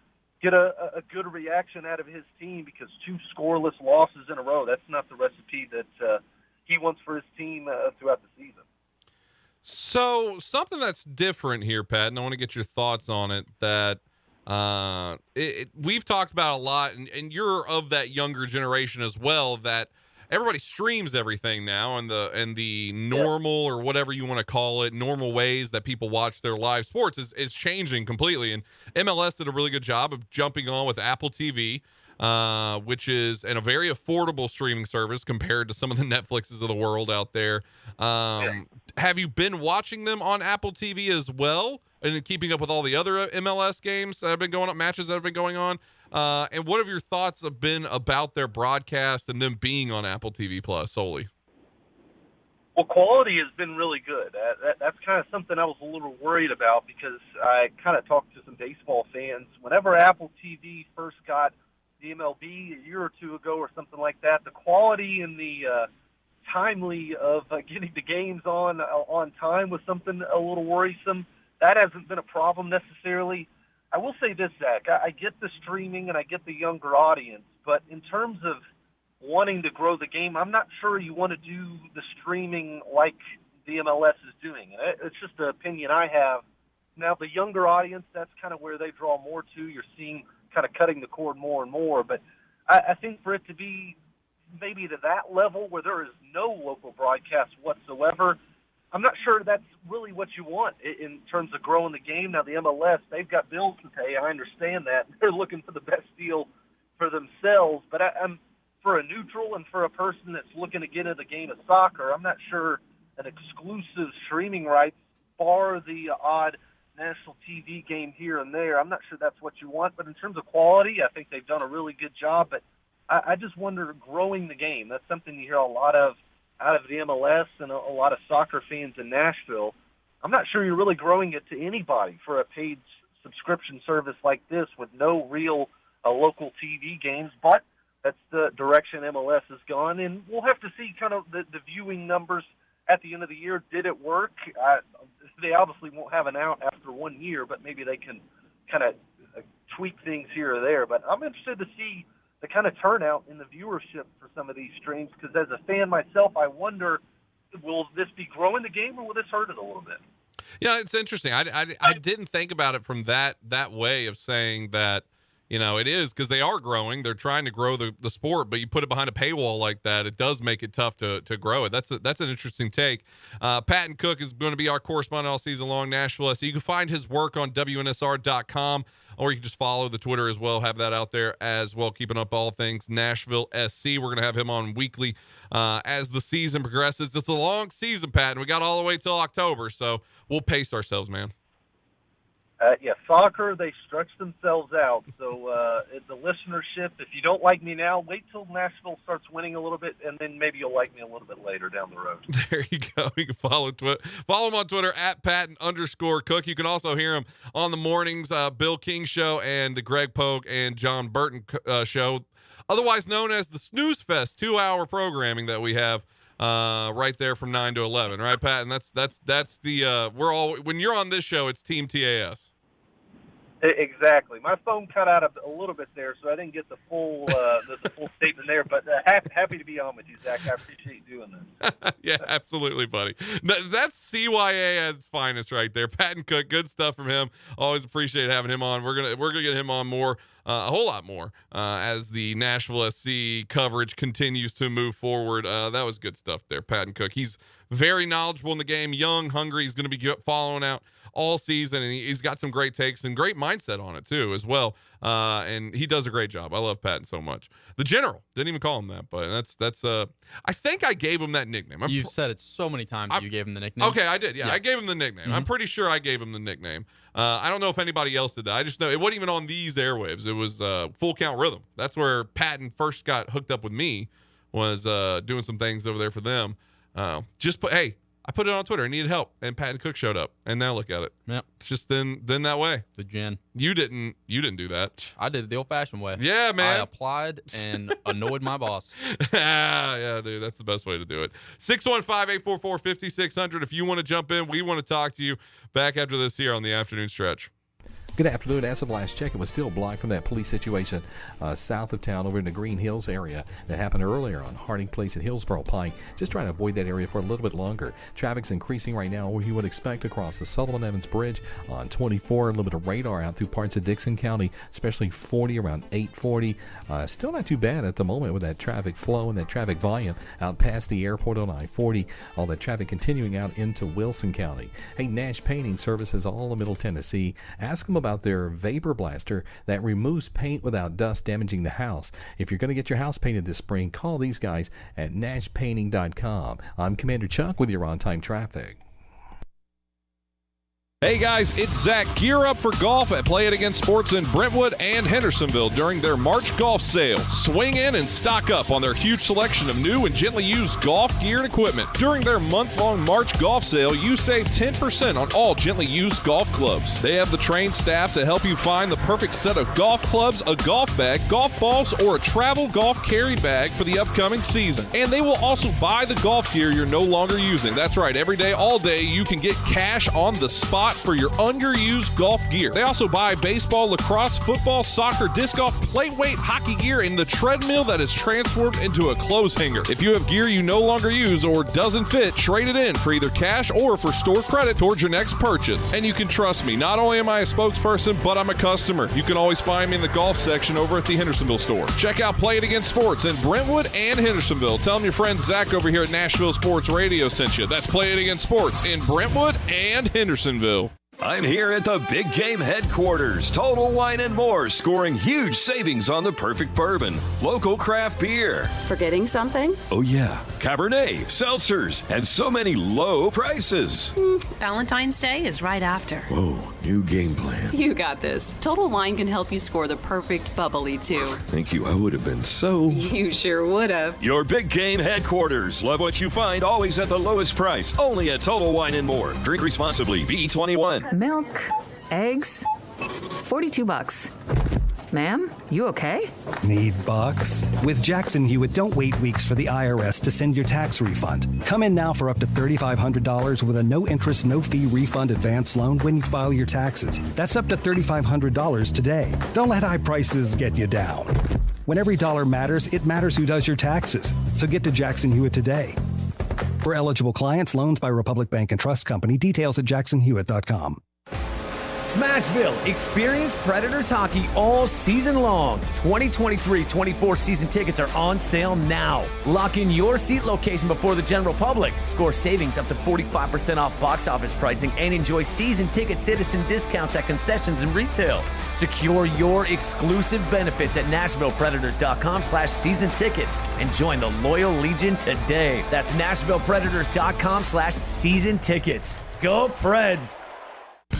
get a good reaction out of his team, because 2 scoreless losses in a row, that's not the recipe that he wants for his team throughout the season. So something that's different here, Pat, and I want to get your thoughts on it, that we've talked about a lot, and you're of that younger generation as well, that everybody streams everything now, and the normal, or whatever you want to call it, normal ways that people watch their live sports is changing completely. And MLS did a really good job of jumping on with Apple TV, which is a very affordable streaming service compared to some of the Netflixes of the world out there. Have you been watching them on Apple TV as well, and keeping up with all the other MLS games that have been going on, matches that have been going on? And what have your thoughts been about their broadcast and them being on Apple TV Plus solely? Well, quality has been really good. That's kind of something I was a little worried about because I kind of talked to some baseball fans. Whenever Apple TV first got the MLB a year or two ago or something like that, the quality and the timely of getting the games on time was something a little worrisome. That hasn't been a problem necessarily. I will say this, Zach. I get the streaming and I get the younger audience, but in terms of wanting to grow the game, I'm not sure you want to do the streaming like the MLS is doing. It's just an opinion I have. Now, the younger audience, that's kind of where they draw more to. You're seeing kind of cutting the cord more and more. But I think for it to be maybe to that level where there is no local broadcast whatsoever, I'm not sure that's really what you want in terms of growing the game. Now, the MLS, they've got bills to pay. I understand that. They're looking for the best deal for themselves. But I'm for a neutral and for a person that's looking to get into the game of soccer, I'm not sure an exclusive streaming rights bar the odd national TV game here and there. I'm not sure that's what you want. But in terms of quality, I think they've done a really good job. But I just wonder, growing the game, that's something you hear a lot of out of the MLS and a lot of soccer fans in Nashville. I'm not sure you're really growing it to anybody for a paid subscription service like this with no real local TV games. But that's the direction MLS has gone, and we'll have to see kind of the viewing numbers at the end of the year. Did it work? They obviously won't have an out after 1 year, but maybe they can kind of tweak things here or there. But I'm interested to see the kind of turnout in the viewership for some of these streams, because as a fan myself, I wonder, will this be growing the game or will this hurt it a little bit? Yeah, it's interesting. I didn't think about it from that way of saying that, you know, it is, because they are growing. They're trying to grow the sport, but you put it behind a paywall like that, it does make it tough to grow it. That's an interesting take. Patton Cook is going to be our correspondent all season long, Nashville SC. You can find his work on WNSR.com, or you can just follow the Twitter as well. Have that out there as well, keeping up all things Nashville SC. We're going to have him on weekly as the season progresses. It's a long season, Patton. We got all the way till October, so we'll pace ourselves, man. Yeah, soccer, they stretch themselves out. So the listenership, if you don't like me now, wait till Nashville starts winning a little bit, and then maybe you'll like me a little bit later down the road. There you go. You can follow him on Twitter at Patton_Cook. You can also hear him on the mornings, Bill King Show and the Greg Pogue and John Burton Show, otherwise known as the Snooze Fest 2-hour programming that we have right there from 9 to 11. Right, Patton? That's the we're all, when you're on this show, it's Team TAS. Exactly. My phone cut out a little bit there, so I didn't get the full the full statement there. But happy to be on with you, Zach. I appreciate you doing this. Yeah, absolutely, buddy. That's CYA at its finest right there. Patton Cook, good stuff from him. Always appreciate having him on. We're gonna get him on more, a whole lot more, as the Nashville SC coverage continues to move forward. That was good stuff there, Patton Cook. He's very knowledgeable in the game, young, hungry. He's going to be following out all season, and he's got some great takes and great mindset on it too as well. And he does a great job. I love Patton so much. The General, didn't even call him that, but that's I think I gave him that nickname. You've said it so many times that you gave him the nickname. Okay, I did. Yeah, I gave him the nickname. Mm-hmm. I'm pretty sure I gave him the nickname. I don't know if anybody else did that. I just know it wasn't even on these airwaves. It was Full Count Rhythm. That's where Patton first got hooked up with me, was doing some things over there for them. I put it on Twitter. I needed help, and Patton Cook showed up, and now look at it. Yep. It's just then that way. The Gen. You didn't do that. I did it the old-fashioned way. Yeah, man. I applied and annoyed my boss. Yeah, dude, that's the best way to do it. 615-844-5600. If you want to jump in, we want to talk to you. Back after this here on the afternoon stretch. Good afternoon. As of last check, it was still blocked from that police situation south of town over in the Green Hills area that happened earlier on Harding Place at Hillsborough Pike. Just trying to avoid that area for a little bit longer. Traffic's increasing right now, where you would expect across the Sullivan Evans Bridge on 24. A little bit of radar out through parts of Dixon County, especially 40 around 840. Still not too bad at the moment with that traffic flow and that traffic volume out past the airport on I-40. All that traffic continuing out into Wilson County. Hey, Nash Painting services all of Middle Tennessee. Ask them about their vapor blaster that removes paint without dust damaging the house. If you're going to get your house painted this spring, call these guys at nashpainting.com. I'm Commander Chuck with your on-time traffic. Hey guys, it's Zach. Gear up for golf at Play It Again Sports in Brentwood and Hendersonville during their March golf sale. Swing in and stock up on their huge selection of new and gently used golf gear and equipment. During their month-long March golf sale, you save 10% on all gently used golf clubs. They have the trained staff to help you find the perfect set of golf clubs, a golf bag, golf balls, or a travel golf carry bag for the upcoming season. And they will also buy the golf gear you're no longer using. That's right, every day, all day, you can get cash on the spot for your underused golf gear. They also buy baseball, lacrosse, football, soccer, disc golf, plate weight, hockey gear, and the treadmill that is transformed into a clothes hanger. If you have gear you no longer use or doesn't fit, trade it in for either cash or for store credit towards your next purchase. And you can trust me, not only am I a spokesperson, but I'm a customer. You can always find me in the golf section over at the Hendersonville store. Check out Play It Again Sports in Brentwood and Hendersonville. Tell them your friend Zach over here at Nashville Sports Radio sent you. That's Play It Again Sports in Brentwood and Hendersonville. I'm here at the Big Game headquarters. Total Wine and More, scoring huge savings on the perfect bourbon. Local craft beer. Forgetting something? Oh, yeah. Cabernet, seltzers, and so many low prices. Valentine's Day is right after. Whoa, new game plan. You got this. Total Wine can help you score the perfect bubbly, too. Thank you. I would have been so... You sure would have. Your Big Game headquarters. Love what you find, always at the lowest price. Only at Total Wine and More. Drink responsibly. B21. Milk, eggs, $42. Ma'am, you okay? Need bucks? With Jackson Hewitt, don't wait weeks for the IRS to send your tax refund. Come in now for up to $3,500 with a no-interest, no-fee refund advance loan when you file your taxes. That's up to $3,500 today. Don't let high prices get you down. When every dollar matters, it matters who does your taxes. So get to Jackson Hewitt today. For eligible clients, loans by Republic Bank and Trust Company. Details at jacksonhewitt.com. Smashville, experience Predators hockey all season long. 2023-24 season tickets are on sale now. Lock in your seat location before the general public. Score savings up to 45% off box office pricing and enjoy season ticket citizen discounts at concessions and retail. Secure your exclusive benefits at NashvillePredators.com/season tickets and join the Loyal Legion today. That's NashvillePredators.com/season tickets. Go Preds!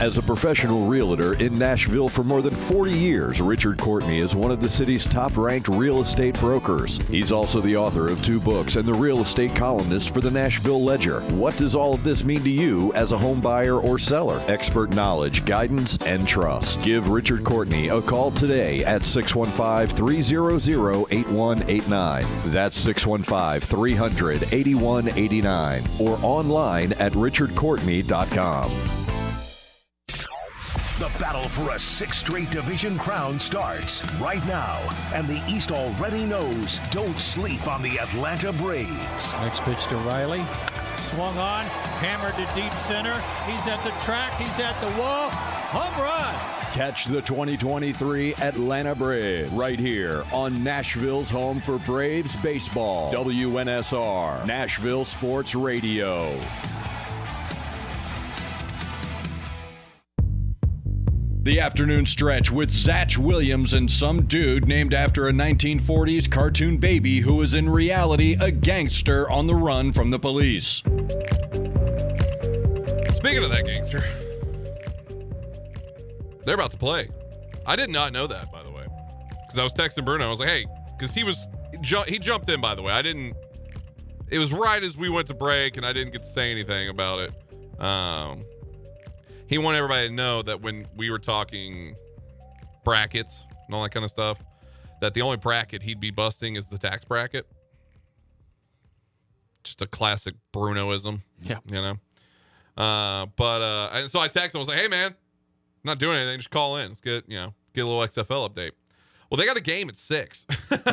As a professional realtor in Nashville for more than 40 years, Richard Courtney is one of the city's top-ranked real estate brokers. He's also the author of 2 books and the real estate columnist for the Nashville Ledger. What does all of this mean to you as a home buyer or seller? Expert knowledge, guidance, and trust. Give Richard Courtney a call today at 615-300-8189. That's 615-300-8189 or online at richardcourtney.com. The battle for a 6th straight division crown starts right now, and the East already knows. Don't sleep on the Atlanta Braves. Next pitch to Riley. Swung on, hammered to deep center. He's at the track, he's at the wall. Home run! Catch the 2023 Atlanta Braves right here on Nashville's home for Braves baseball. WNSR, Nashville Sports Radio. The afternoon stretch with Zach Williams and some dude named after a 1940s cartoon baby who was in reality a gangster on the run from the police. Speaking of that gangster, they're about to play. I did not know that, by the way, because I was texting Bruno. I was like, hey, because he jumped in, by the way. It was right as we went to break, and I didn't get to say anything about it. He wanted everybody to know that when we were talking brackets and all that kind of stuff, that the only bracket he'd be busting is the tax bracket. Just a classic Brunoism. Yeah. You know? And so I texted him. I was like, hey, man, I'm not doing anything. Just call in. Let's get a little XFL update. Well, they got a game at 6.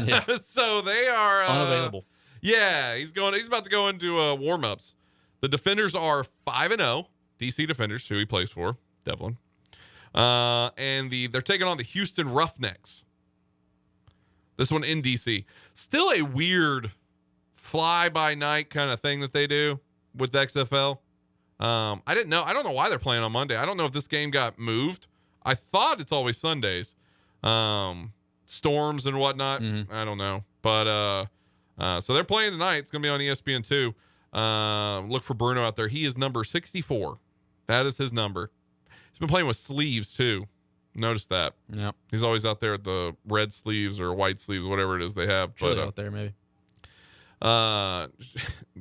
Yeah. So they are unavailable. Yeah. He's about to go into warm-ups. The Defenders are 5-0. DC Defenders, who he plays for, Devlin. And they're taking on the Houston Roughnecks. This one in DC. Still a weird fly-by-night kind of thing that they do with the XFL. I don't know why they're playing on Monday. I don't know if this game got moved. I thought it's always Sundays. Storms and whatnot. Mm-hmm. I don't know. But so they're playing tonight. It's going to be on ESPN2. Look for Bruno out there. He is number 64. That is his number. He's been playing with sleeves too. Notice that. Yep. He's always out there with the red sleeves or white sleeves, whatever it is they have. Chilly out there, maybe.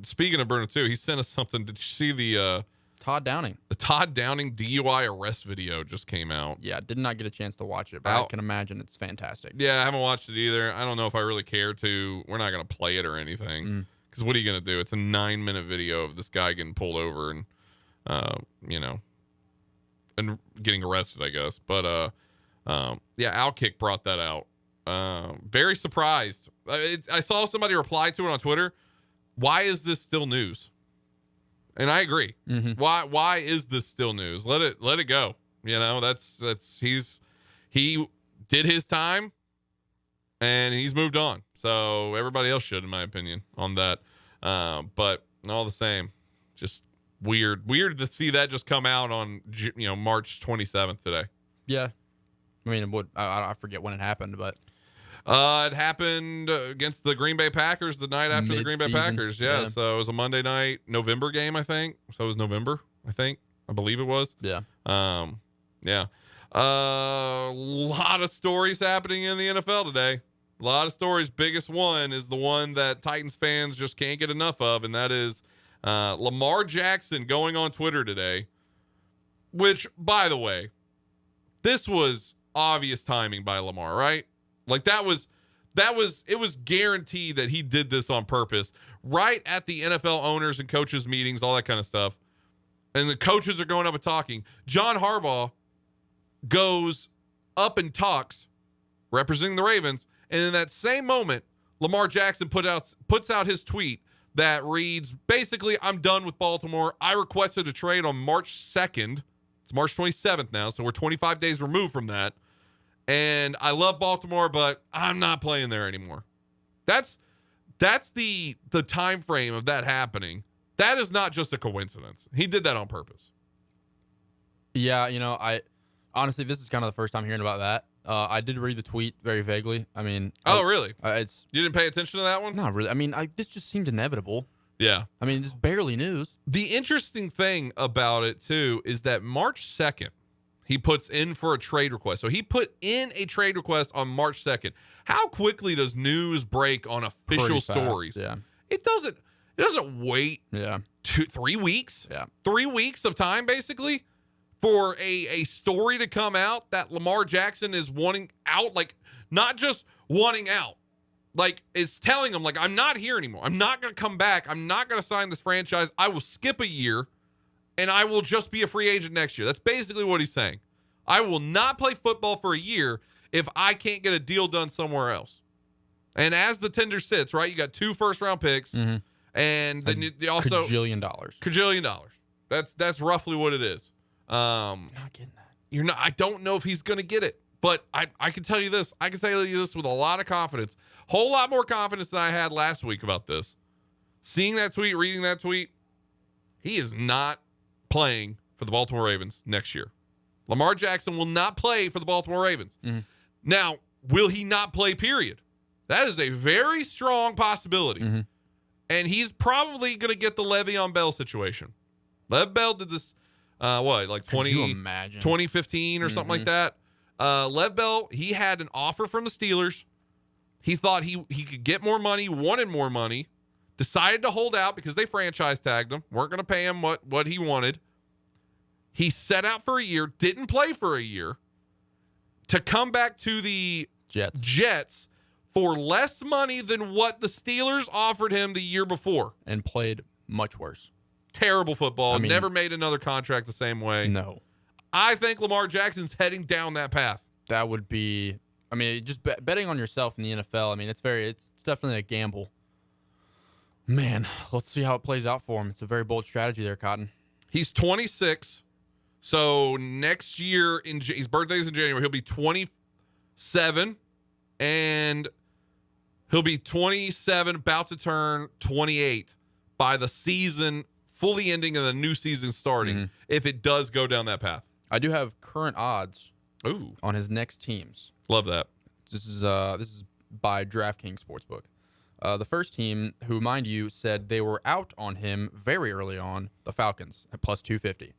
Speaking of Bruno too, he sent us something. Did you see the Todd Downing? The Todd Downing DUI arrest video just came out. Yeah, did not get a chance to watch it, but I can imagine it's fantastic. Yeah, I haven't watched it either. I don't know if I really care to. We're not going to play it or anything. Because what are you going to do? It's a 9-minute video of this guy getting pulled over and, and getting arrested, I guess. But, Outkick brought that out. Very surprised. I saw somebody reply to it on Twitter. Why is this still news? And I agree. Why is this still news? Let it go. He did his time and he's moved on. So everybody else should, in my opinion, on that. But all the same, just weird to see that just come out on, March 27th today. Yeah. I mean, I forget when it happened, but it happened against the Green Bay Packers the night after the Green Bay Packers. Yeah. So it was a Monday night November game, I think. So it was November, I believe it was. Yeah. Yeah. A lot of stories happening in the NFL today. A lot of stories. Biggest one is the one that Titans fans just can't get enough of, and that is Lamar Jackson going on Twitter today, which, by the way, this was obvious timing by Lamar, right? Like it was guaranteed that he did this on purpose right at the NFL owners and coaches meetings, all that kind of stuff. And the coaches are going up and talking. John Harbaugh goes up and talks representing the Ravens. And in that same moment, Lamar Jackson puts out his tweet that reads, basically, I'm done with Baltimore. I requested a trade on March 2nd. It's March 27th now, so we're 25 days removed from that. And I love Baltimore, but I'm not playing there anymore. That's the time frame of that happening. That is not just a coincidence. He did that on purpose. Yeah, I honestly, this is kind of the first time hearing about that. I did read the tweet very vaguely. I mean, really? You didn't pay attention to that one? Not really. I mean, this just seemed inevitable. Yeah. I mean, it's barely news. The interesting thing about it too is that March 2nd, he puts in for a trade request. So he put in a trade request on March 2nd. How quickly does news break on official stories? Yeah. It doesn't wait 3 weeks. Yeah. 3 weeks of time basically for a story to come out that Lamar Jackson is wanting out, like not just wanting out, like is telling him like, I'm not here anymore. I'm not going to come back. I'm not going to sign this franchise. I will skip a year and I will just be a free agent next year. That's basically what he's saying. I will not play football for a year if I can't get a deal done somewhere else. And as the tender sits, right, you got 2 first-round picks, and then you also $1 $1 That's roughly what it is. Not getting that. You're not. I don't know if he's going to get it, but I can tell you this. I can tell you this with a lot of confidence, whole lot more confidence than I had last week about this. Seeing that tweet, reading that tweet, he is not playing for the Baltimore Ravens next year. Lamar Jackson will not play for the Baltimore Ravens. Now, will he not play, period? That is a very strong possibility. And he's probably going to get the Le'Veon Bell situation. Lev Bell did this, 2015 or something like that. Lev Bell, he had an offer from the Steelers. He thought he could get more money, wanted more money, decided to hold out because they franchise tagged him, weren't going to pay him what he wanted. He set out for a year, didn't play for a year, to come back to the Jets for less money than what the Steelers offered him the year before. And played much worse. Terrible football. Never made another contract the same way. No. I think Lamar Jackson's heading down that path. That would be, just betting on yourself in the NFL. It's definitely a gamble. Man, let's see how it plays out for him. It's a very bold strategy there, Cotton. He's 26. So next year, his birthday's in January, he'll be 27, and he'll be 27, about to turn 28 by the season fully ending and the new season starting, if it does go down that path. I do have current odds on his next teams. Love that. This is by DraftKings Sportsbook. The first team, who, mind you, said they were out on him very early on, the Falcons, at plus 250.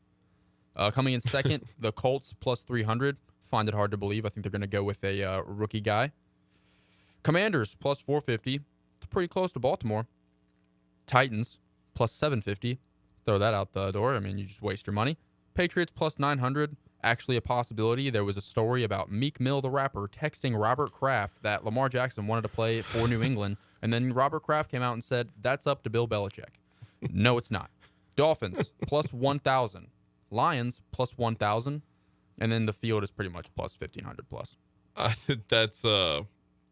Coming in second, the Colts plus 300. Find it hard to believe. I think they're going to go with a rookie guy. Commanders plus 450. It's pretty close to Baltimore. Titans plus 750. Throw that out the door. I mean, you just waste your money. Patriots plus 900. Actually a possibility. There was a story about Meek Mill, the rapper, texting Robert Kraft that Lamar Jackson wanted to play for New England. And then Robert Kraft came out and said, that's up to Bill Belichick. No, it's not. Dolphins plus 1,000. Lions plus 1,000. And then the field is pretty much plus 1,500 plus. That's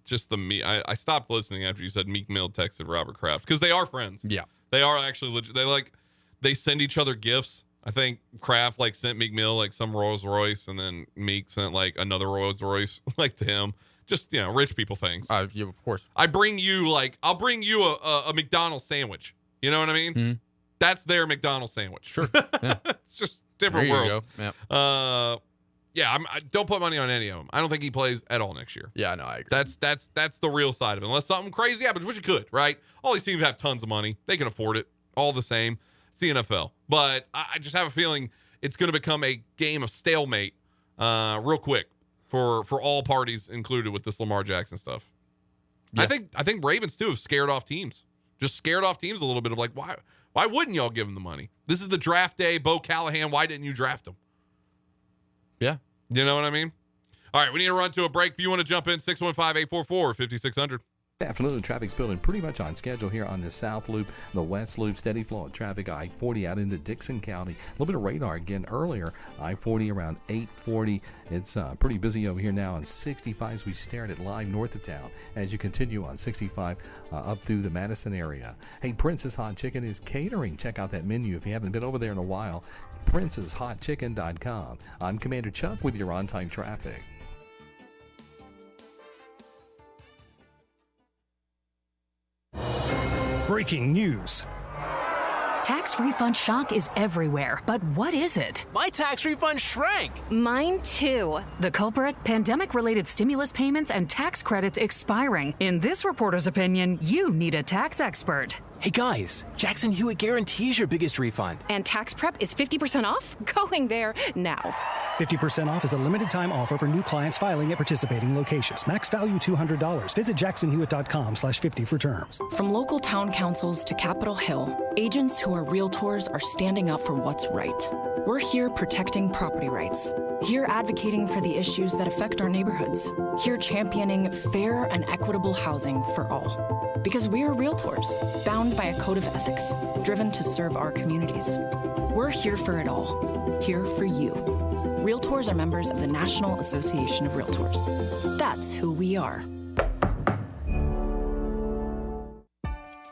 just the me. I stopped listening after you said Meek Mill texted Robert Kraft because they are friends. Yeah. They are actually legit. They send each other gifts. I think Kraft sent Meek Mill some Rolls Royce, and then Meek sent another Rolls Royce to him. Just rich people things. Yeah, of course. I'll bring you a McDonald's sandwich. You know what I mean? Mm-hmm. That's their McDonald's sandwich. Sure. Yeah. It's just different there you worlds. go. Yeah. I don't put money on any of them. I don't think he plays at all next year. Yeah, no, I agree. That's the real side of it. Unless something crazy happens, which it could, right? All these teams have tons of money. They can afford it. All the same. It's the NFL. But I just have a feeling it's going to become a game of stalemate real quick for all parties included with this Lamar Jackson stuff. Yeah. I think Ravens too have scared off teams. Just scared off teams a little bit of why wouldn't y'all give him the money? This is the draft day. Bo Callahan, why didn't you draft him? Yeah. You know what I mean? All right, we need to run to a break. If you want to jump in, 615-844-5600. Afternoon traffic's building pretty much on schedule here on the South Loop, the West Loop, steady flow of traffic, I-40 out into Dixon County. A little bit of radar again earlier, I-40 around 840. It's pretty busy over here now on 65 as we stare at it live north of town as you continue on 65 up through the Madison area. Hey, Prince's Hot Chicken is catering. Check out that menu if you haven't been over there in a while. PrincesHotChicken.com. I'm Commander Chuck with your on-time traffic. Breaking news. Tax refund shock is everywhere, but what is it? My tax refund shrank. Mine too. The culprit? Pandemic-related stimulus payments and tax credits expiring. In this reporter's opinion, you need a tax expert. Hey guys, Jackson Hewitt guarantees your biggest refund. And tax prep is 50% off? Going there now. 50% off is a limited time offer for new clients filing at participating locations. Max value $200. Visit jacksonhewitt.com/50 for terms. From local town councils to Capitol Hill, agents who are realtors are standing up for what's right. We're here protecting property rights. Here advocating for the issues that affect our neighborhoods. Here championing fair and equitable housing for all. Because we are realtors, bound by a code of ethics, driven to serve our communities. We're here for it all. Here for you. Realtors are members of the National Association of Realtors. That's who we are.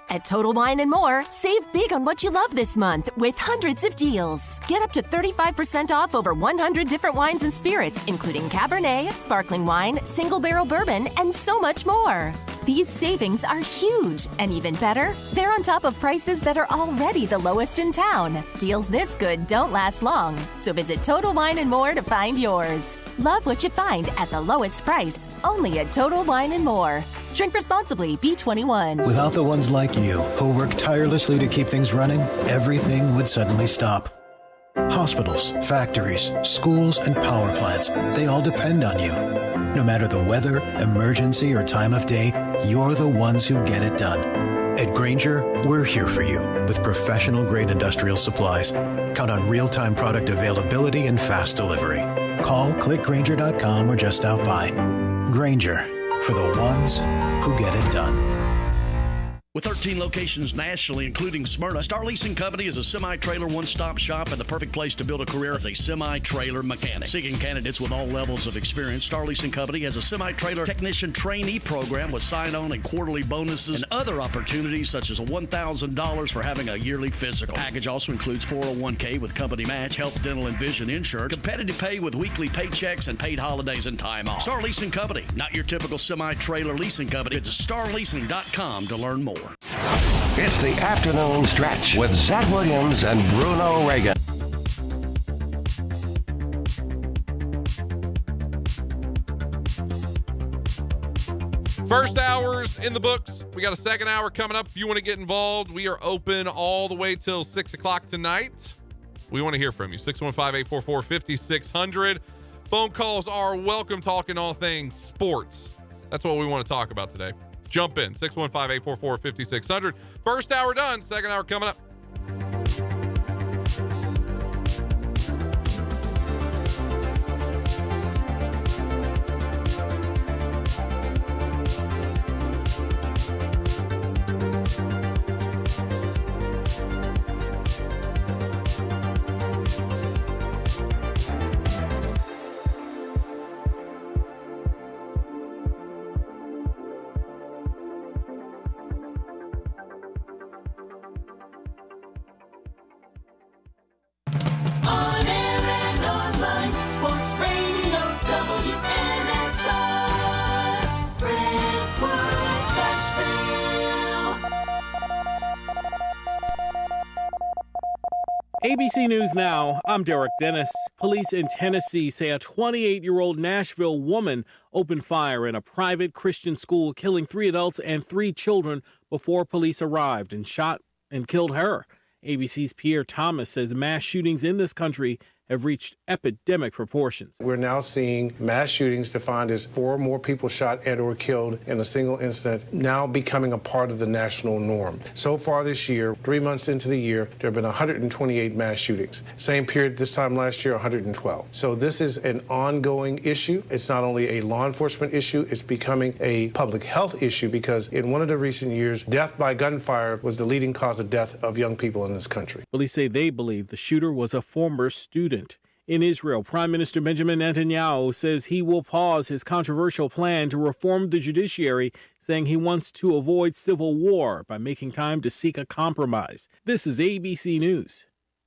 At Total Wine & More, save big on what you love this month with hundreds of deals. Get up to 35% off over 100 different wines and spirits, including Cabernet, sparkling wine, single barrel bourbon, and so much more. These savings are huge, and even better, they're on top of prices that are already the lowest in town. Deals this good don't last long, so visit Total Wine & More to find yours. Love what you find at the lowest price, only at Total Wine & More. Drink responsibly, B21. Without the ones like you, who work tirelessly to keep things running, everything would suddenly stop. Hospitals, factories, schools, and power plants, they all depend on you. No matter the weather, emergency, or time of day, you're the ones who get it done. At Grainger, we're here for you with professional-grade industrial supplies. Count on real-time product availability and fast delivery. Call, click Grainger.com, or just stop by. Grainger, for the ones who get it done. With 13 locations nationally, including Smyrna, Star Leasing Company is a semi-trailer one-stop shop and the perfect place to build a career as a semi-trailer mechanic. Seeking candidates with all levels of experience, Star Leasing Company has a semi-trailer technician trainee program with sign-on and quarterly bonuses and other opportunities such as $1,000 for having a yearly physical. The package also includes 401k with company match, health, dental, and vision insurance, competitive pay with weekly paychecks, and paid holidays and time off. Star Leasing Company, not your typical semi-trailer leasing company. Visit starleasing.com to learn more. It's the afternoon stretch with Zach Williams and Bruno Reagan. First hour's in the books. We got a second hour coming up. If you want to get involved, we are open all the way till 6 o'clock tonight. We want to hear from you. 615-844-5600. Phone calls are welcome, talking all things sports. That's what we want to talk about today. Jump in. 615-844-5600. First hour done. Second hour coming up. ABC News Now, I'm Derek Dennis. Police in Tennessee say a 28-year-old Nashville woman opened fire in a private Christian school, killing 3 adults and 3 children before police arrived and shot and killed her. ABC's Pierre Thomas says mass shootings in this country have reached epidemic proportions. We're now seeing mass shootings defined as 4 or more people shot and or killed in a single incident now becoming a part of the national norm. So far this year, 3 months into the year, there have been 128 mass shootings. Same period this time last year, 112. So this is an ongoing issue. It's not only a law enforcement issue, it's becoming a public health issue because in one of the recent years, death by gunfire was the leading cause of death of young people in this country. Police say they believe the shooter was a former student. In Israel, Prime Minister Benjamin Netanyahu says he will pause his controversial plan to reform the judiciary, saying he wants to avoid civil war by making time to seek a compromise. This is ABC News.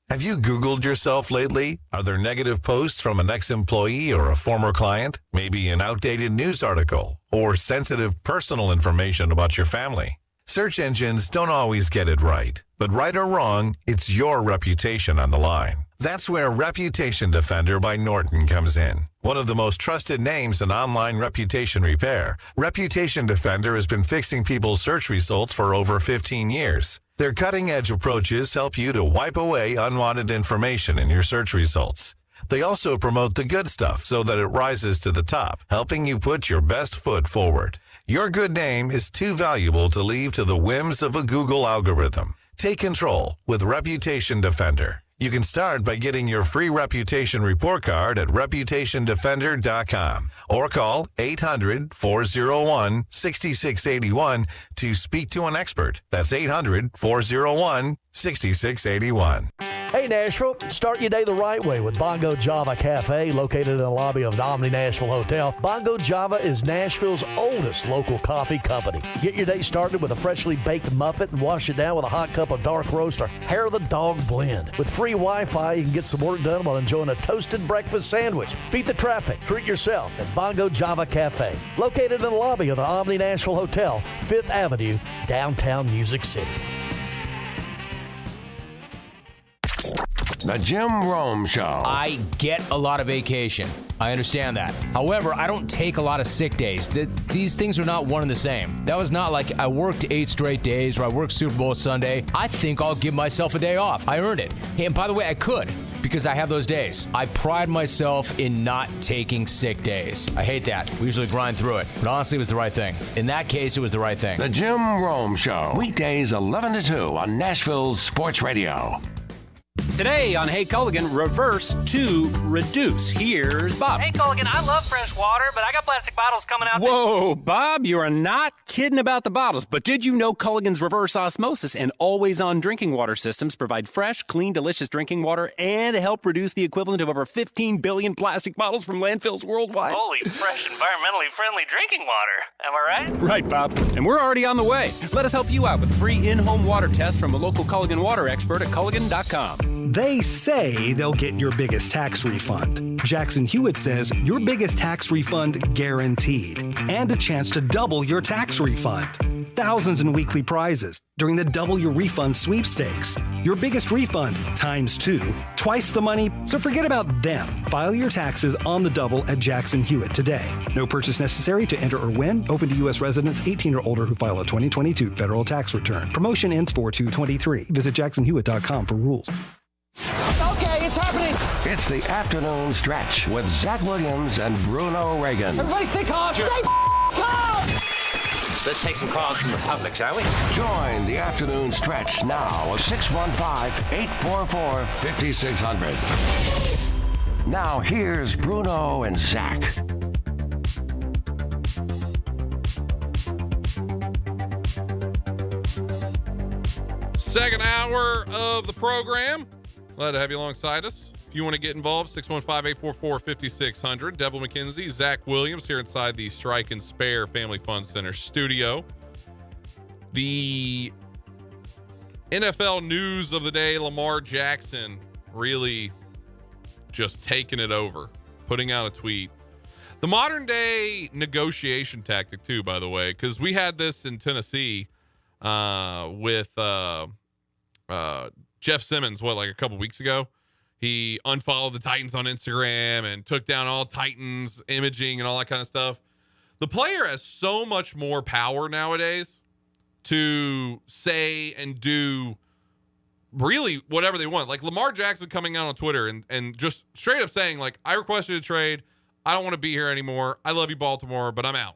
Have you Googled yourself lately? Are there negative posts from an ex-employee or a former client? Maybe an outdated news article or sensitive personal information about your family? Search engines don't always get it right, but right or wrong, it's your reputation on the line. That's where Reputation Defender by Norton comes in. One of the most trusted names in online reputation repair, Reputation Defender has been fixing people's search results for over 15 years. Their cutting-edge approaches help you to wipe away unwanted information in your search results. They also promote the good stuff so that it rises to the top, helping you put your best foot forward. Your good name is too valuable to leave to the whims of a Google algorithm. Take control with Reputation Defender. You can start by getting your free reputation report card at reputationdefender.com or call 800-401-6681 to speak to an expert. That's 800-401-6681. Hey Nashville, start your day the right way with Bongo Java Cafe, located in the lobby of the Omni Nashville Hotel. Bongo Java is Nashville's oldest local coffee company. Get your day started with a freshly baked muffin and wash it down with a hot cup of dark roast or hair of the dog blend. With free Wi-Fi, you can get some work done while enjoying a toasted breakfast sandwich. Beat the traffic. Treat yourself at Bongo Java Cafe, located in the lobby of the Omni Nashville Hotel, 5th Avenue, downtown Music City. The Jim Rome Show. I get a lot of vacation. I understand that. However, I don't take a lot of sick days. These things are not one and the same. That was not like I worked 8 straight days or I worked Super Bowl Sunday. I think I'll give myself a day off. I earned it. Hey, and by the way, I could because I have those days. I pride myself in not taking sick days. I hate that. We usually grind through it. But honestly, it was the right thing. In that case, it was the right thing. The Jim Rome Show. Weekdays 11 to 2 on Nashville's Sports Radio. Today on Hey Culligan, reverse to reduce. Here's Bob. Hey Culligan, I love fresh water, but I got plastic bottles coming out. Whoa, Bob, you are not kidding about the bottles. But did you know Culligan's reverse osmosis and always-on drinking water systems provide fresh, clean, delicious drinking water and help reduce the equivalent of over 15 billion plastic bottles from landfills worldwide? Holy, fresh, environmentally friendly drinking water. Am I right? Right, Bob. And we're already on the way. Let us help you out with free in-home water tests from a local Culligan water expert at Culligan.com. They say they'll get your biggest tax refund. Jackson Hewitt says your biggest tax refund guaranteed, and a chance to double your tax refund. Thousands in weekly prizes during the Double Your Refund sweepstakes. Your biggest refund times 2, twice the money, so forget about them. File your taxes on the double at Jackson Hewitt today. No purchase necessary to enter or win. Open to U.S. residents 18 or older who file a 2022 federal tax return. Promotion ends 4/2/23. Visit jacksonhewitt.com for rules. Okay, It's the afternoon stretch with Zach Williams and Bruno Reagan. Everybody stay calm. Stay calm. Let's take some calls from the public, shall we? Join the afternoon stretch now at 615-844-5600. Now here's Bruno and Zach. Second hour of the program. Glad to have you alongside us. If you want to get involved, 615-844-5600. Devlin McKenzie, Zach Williams here inside the Strike and Spare Family Fun Center studio. The NFL news of the day, Lamar Jackson really just taking it over, putting out a tweet. The modern day negotiation tactic too, by the way, because we had this in Tennessee with Jeff Simmons, like a couple weeks ago. He unfollowed the Titans on Instagram and took down all Titans imaging and all that kind of stuff. The player has so much more power nowadays to say and do really whatever they want. Like Lamar Jackson coming out on Twitter and just straight up saying, like, I requested a trade. I don't want to be here anymore. I love you, Baltimore, but I'm out.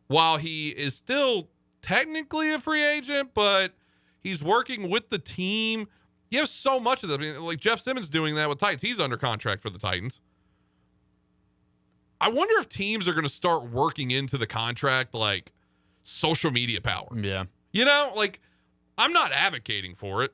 While he is still technically a free agent, but he's working with the team. You have so much of them. I mean, like Jeff Simmons doing that with Titans. He's under contract for the Titans. I wonder if teams are going to start working into the contract like social media power. Yeah. You know, like I'm not advocating for it.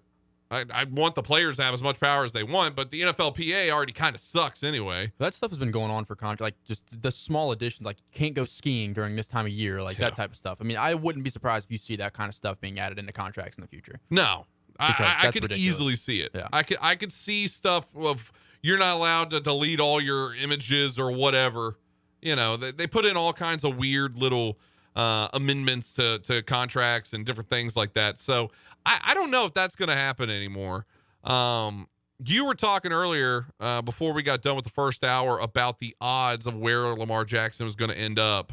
I want the players to have as much power as they want, but the NFLPA already kind of sucks anyway. That stuff has been going on for contract, like just the small additions, like you can't go skiing during this time of year, like that type of stuff. I mean, I wouldn't be surprised if you see that kind of stuff being added into contracts in the future. No. I could ridiculous. easily see it. Yeah. I could see stuff of you're not allowed to delete all your images or whatever. You know, they put in all kinds of weird little amendments to contracts and different things like that. So I don't know if that's going to happen anymore. You were talking earlier before we got done with the first hour about the odds of where Lamar Jackson was going to end up.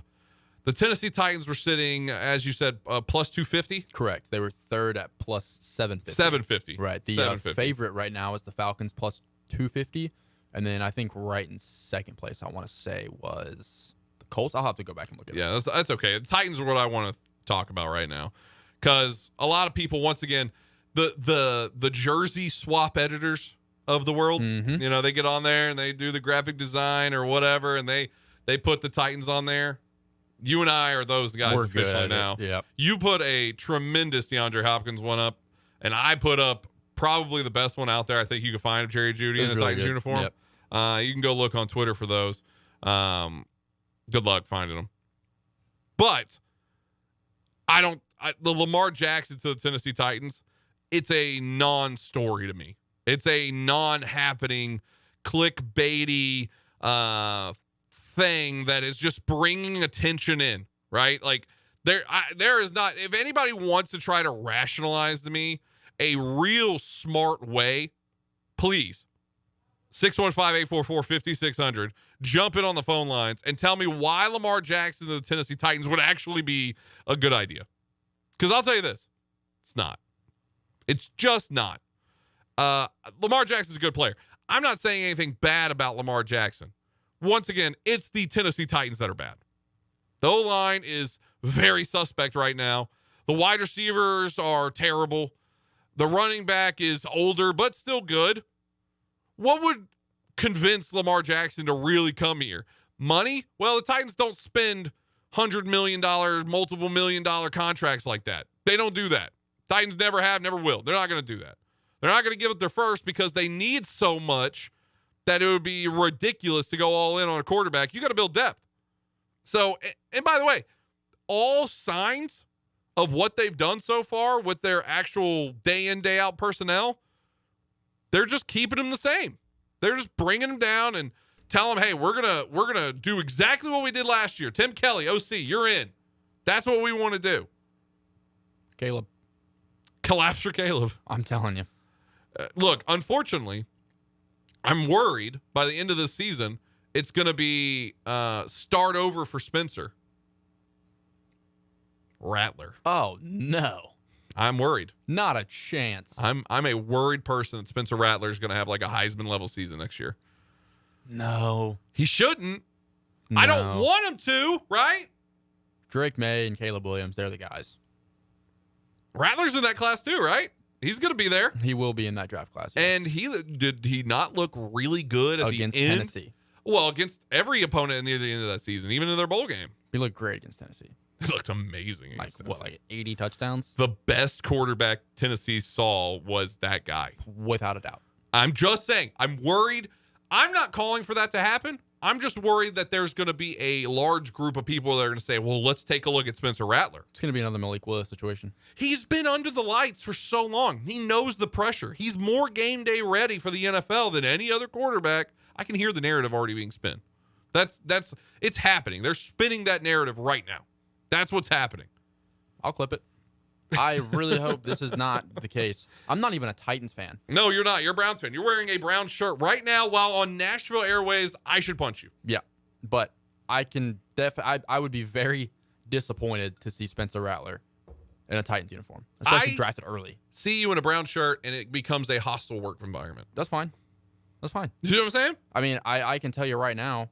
The Tennessee Titans were sitting, as you said, plus 250? Correct. They were third at plus 750. 750. Right. The favorite right now is the Falcons plus 250. And then I think right in second place, I want to say, was the Colts. I'll have to go back and look at it. Yeah, that's okay. The Titans are what I want to talk about right now. Because a lot of people, once again, the jersey swap editors of the world, you know, they get on there and they do the graphic design or whatever, and they put the Titans on there. You and I are those guys officially now. Yep. You put a tremendous DeAndre Hopkins one up, and I put up probably the best one out there I think you could find of Jerry Jeudy in a really Titans uniform. Yep. You can go look on Twitter for those. Good luck finding them. But the Lamar Jackson to the Tennessee Titans, it's a non-story to me. It's a non-happening, clickbaity thing that is just bringing attention in, right? Like there is not, if anybody wants to try to rationalize to me a real smart way, please 615-844-5600, jump in on the phone lines and tell me why Lamar Jackson to the Tennessee Titans would actually be a good idea. Because I'll tell you this, it's not. It's just not. Lamar Jackson's a good player. I'm not saying anything bad about Lamar Jackson. Once again, it's the Tennessee Titans that are bad. The O-line is very suspect right now. The wide receivers are terrible. The running back is older, but still good. What would convince Lamar Jackson to really come here? Money? Well, the Titans don't spend $100 million, multiple million-dollar contracts like that. They don't do that. Titans never have, never will. They're not going to do that. They're not going to give it their first because they need so much that it would be ridiculous to go all in on a quarterback. You got to build depth. So, and by the way, all signs of what they've done so far with their actual day in, day out personnel, they're just keeping them the same. They're just bringing them down and tell them, hey, we're gonna do exactly what we did last year. Tim Kelly, OC, you're in. That's what we want to do. Caleb. Collapse for Caleb. I'm telling you. Look, unfortunately, I'm worried by the end of this season, it's going to be start over for Spencer Rattler. Oh, no. I'm worried. Not a chance. I'm a worried person that Spencer Rattler is going to have like a Heisman level season next year. No. He shouldn't. No. I don't want him to, right? Drake May and Caleb Williams, they're the guys. Rattler's in that class too, right? He's going to be there. He will be in that draft class. Yes. And did he not look really good at against the end? Tennessee? Well, against every opponent near the end of that season, even in their bowl game. He looked great against Tennessee. He looked amazing against Tennessee. Like 80 touchdowns? The best quarterback Tennessee saw was that guy. Without a doubt. I'm just saying. I'm worried. I'm not calling for that to happen. I'm just worried that there's going to be a large group of people that are going to say, well, let's take a look at Spencer Rattler. It's going to be another Malik Willis situation. He's been under the lights for so long. He knows the pressure. He's more game day ready for the NFL than any other quarterback. I can hear the narrative already being spun. It's happening. They're spinning that narrative right now. That's what's happening. I'll clip it. I really hope this is not the case. I'm not even a Titans fan. No, you're not. You're a Browns fan. You're wearing a Browns shirt right now while on Nashville Airways. I should punch you. Yeah, but I can I would be very disappointed to see Spencer Rattler in a Titans uniform, especially drafted early. See you in a brown shirt and it becomes a hostile work environment. That's fine. That's fine. You know what I'm saying? I mean, I can tell you right now,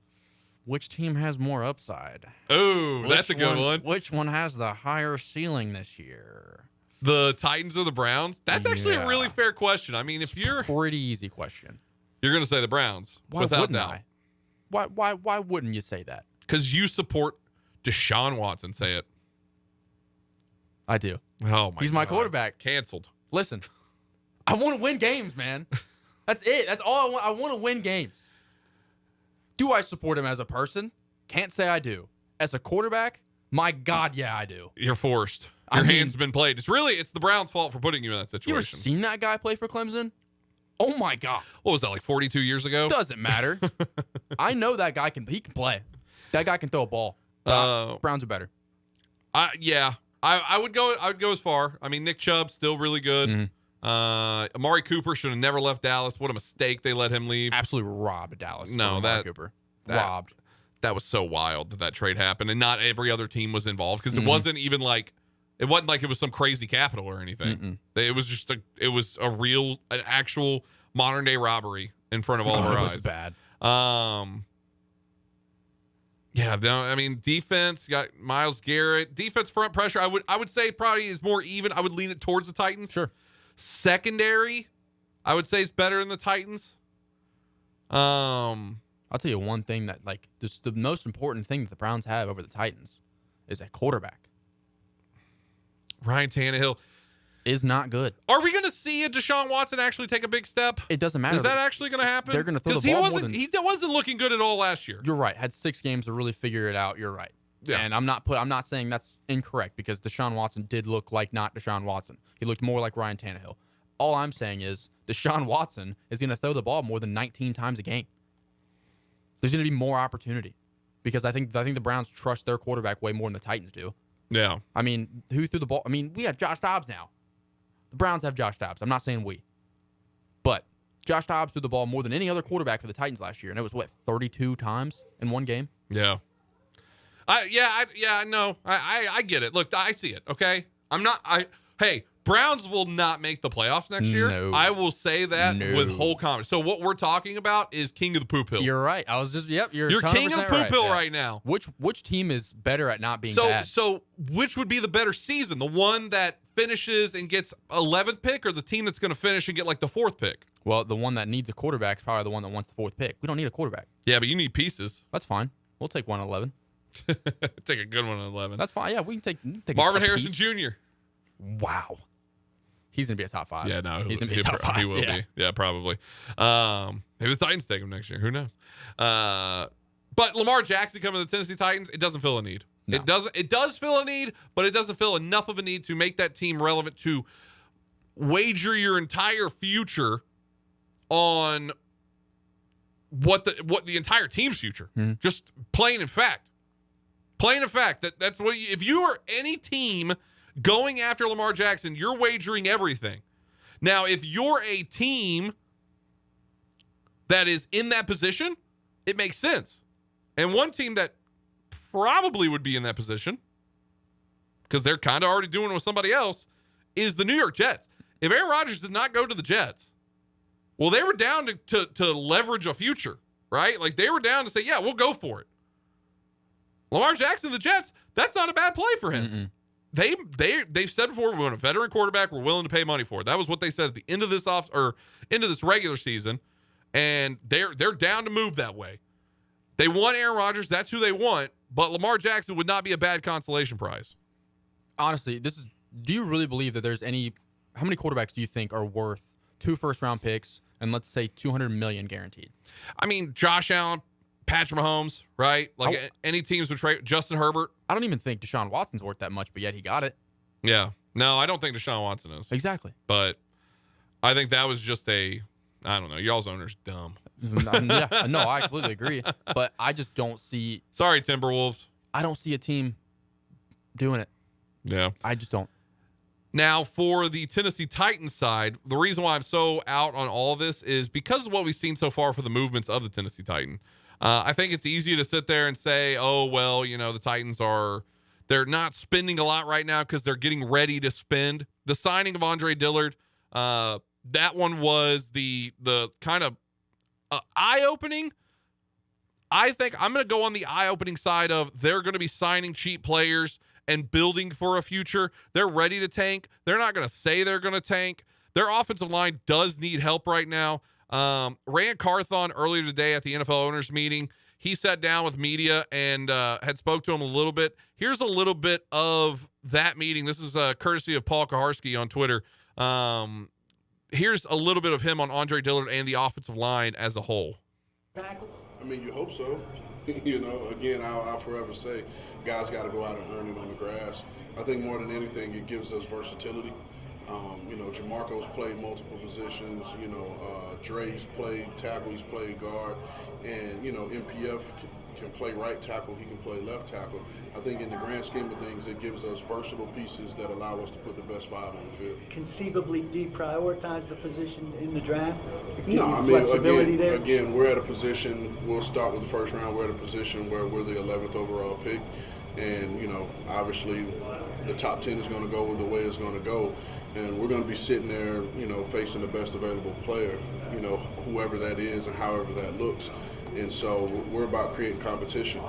which team has more upside? Oh, that's a good one. Which one has the higher ceiling this year? The Titans or the Browns? That's actually a really fair question. I mean, if you're pretty easy question. You're going to say the Browns. Why wouldn't I? Why wouldn't you say that? Because you support Deshaun Watson. Say it. I do. Oh my! He's my quarterback. Canceled. Listen, I want to win games, man. That's it. That's all I want. I want to win games. Do I support him as a person? Can't say I do. As a quarterback, my God, yeah, I do. You're forced. Your hand's been played. It's the Browns' fault for putting you in that situation. You ever seen that guy play for Clemson? Oh my God. What was that, like 42 years ago? Doesn't matter. I know that guy can play. That guy can throw a ball. Browns are better. Yeah. I would go as far. I mean, Nick Chubb still really good. Mm-hmm. Amari Cooper should have never left Dallas. What a mistake they let him leave. Absolutely robbed Dallas. No, Amari Cooper. Robbed. That was so wild that trade happened, and not every other team was involved because it wasn't even like it was some crazy capital or anything. It was just an actual modern day robbery in front of all of our eyes. It was bad. Yeah, I mean, defense, you got Myles Garrett. Defense front pressure, I would say probably is more even. I would lean it towards the Titans. Sure. Secondary, I would say is better than the Titans. I'll tell you one thing that, like, the most important thing that the Browns have over the Titans is a quarterback. Ryan Tannehill is not good. Are we going to see a Deshaun Watson actually take a big step? It doesn't matter. Is that actually going to happen? They're going to throw the ball he wasn't looking good at all last year. You're right. Had 6 games to really figure it out. You're right. Yeah. And I'm not saying that's incorrect because Deshaun Watson did look like not Deshaun Watson. He looked more like Ryan Tannehill. All I'm saying is Deshaun Watson is going to throw the ball more than 19 times a game. There's going to be more opportunity because I think the Browns trust their quarterback way more than the Titans do. Yeah. I mean, who threw the ball? I mean, we have Josh Dobbs now. The Browns have Josh Dobbs. I'm not saying we. But Josh Dobbs threw the ball more than any other quarterback for the Titans last year, and it was, 32 times in one game? Yeah. I get it. Look, I see it, okay? Hey, Browns will not make the playoffs next year. No. I will say that with whole confidence. So what we're talking about is king of the poop hill. You're right. I was just, you're king of the poop hill yeah. right now. Which team is better at not being bad? So which would be the better season? The one that finishes and gets 11th pick or the team that's going to finish and get like the 4th pick? Well, the one that needs a quarterback is probably the one that wants the 4th pick. We don't need a quarterback. Yeah, but you need pieces. That's fine. We'll take 1 at 11. Take a good one at 11. That's fine. Yeah, we can take Marvin Harrison Jr. Wow. He's going to be a top 5. Yeah, no. He's going to be a top 5. He will be. Yeah, probably. Maybe the Titans take him next year. Who knows? But Lamar Jackson coming to the Tennessee Titans, it doesn't fill a need. No. It does fill a need, but it doesn't fill enough of a need to make that team relevant to wager your entire future on what the entire team's future. Mm-hmm. Just plain in fact. That's what if you are any team going after Lamar Jackson, you're wagering everything. Now, if you're a team that is in that position, it makes sense. And one team that probably would be in that position, because they're kind of already doing it with somebody else, is the New York Jets. If Aaron Rodgers did not go to the Jets, well, they were down to leverage a future. right? Like they were down to say, yeah, we'll go for it. Lamar Jackson, the Jets, that's not a bad play for him. They've said before, we want a veteran quarterback. We're willing to pay money for it. That was what they said at the end of this into this regular season, and they're down to move that way. They want Aaron Rodgers. That's who they want. But Lamar Jackson would not be a bad consolation prize. Honestly, do you really believe that there's how many quarterbacks do you think are worth 2 first-round picks and let's say $200 million guaranteed? I mean, Josh Allen, Patrick Mahomes, right? Like any teams would trade Justin Herbert. I don't even think Deshaun Watson's worth that much, but yet he got it. Yeah. No, I don't think Deshaun Watson is. Exactly. But I think that was just I don't know. Y'all's owner's dumb. Yeah, no, I completely agree. But I just don't see. Sorry, Timberwolves. I don't see a team doing it. Yeah. I just don't. Now, for the Tennessee Titans side, the reason why I'm so out on all of this is because of what we've seen so far for the movements of the Tennessee Titan. I think it's easy to sit there and say, oh, well, the Titans they're not spending a lot right now because they're getting ready to spend. The signing of Andre Dillard, that one was the kind of eye-opening. I think I'm going to go on the eye-opening side of they're going to be signing cheap players and building for a future. They're ready to tank. They're not going to say they're going to tank. Their offensive line does need help right now. Rand Carthon earlier today at the NFL owners meeting, he sat down with media and had spoke to him a little bit. Here's a little bit of that meeting. This is courtesy of Paul Kaharski on Twitter. Here's a little bit of him on Andre Dillard and the offensive line as a whole. I mean, you hope so. Again, I'll forever say guys got to go out and earn it on the grass. I think more than anything, it gives us versatility. Jamarco's played multiple positions. Dre's played tackle, he's played guard. And, MPF can play right tackle, he can play left tackle. I think in the grand scheme of things, it gives us versatile pieces that allow us to put the best 5 on the field. Conceivably deprioritize the position in the draft? No, I mean, again, we're at a position, we'll start with the first round, we're at a position where we're the 11th overall pick. And, obviously the top 10 is going to go the way it's going to go. And we're going to be sitting there, facing the best available player, whoever that is and however that looks. And so we're about creating competition,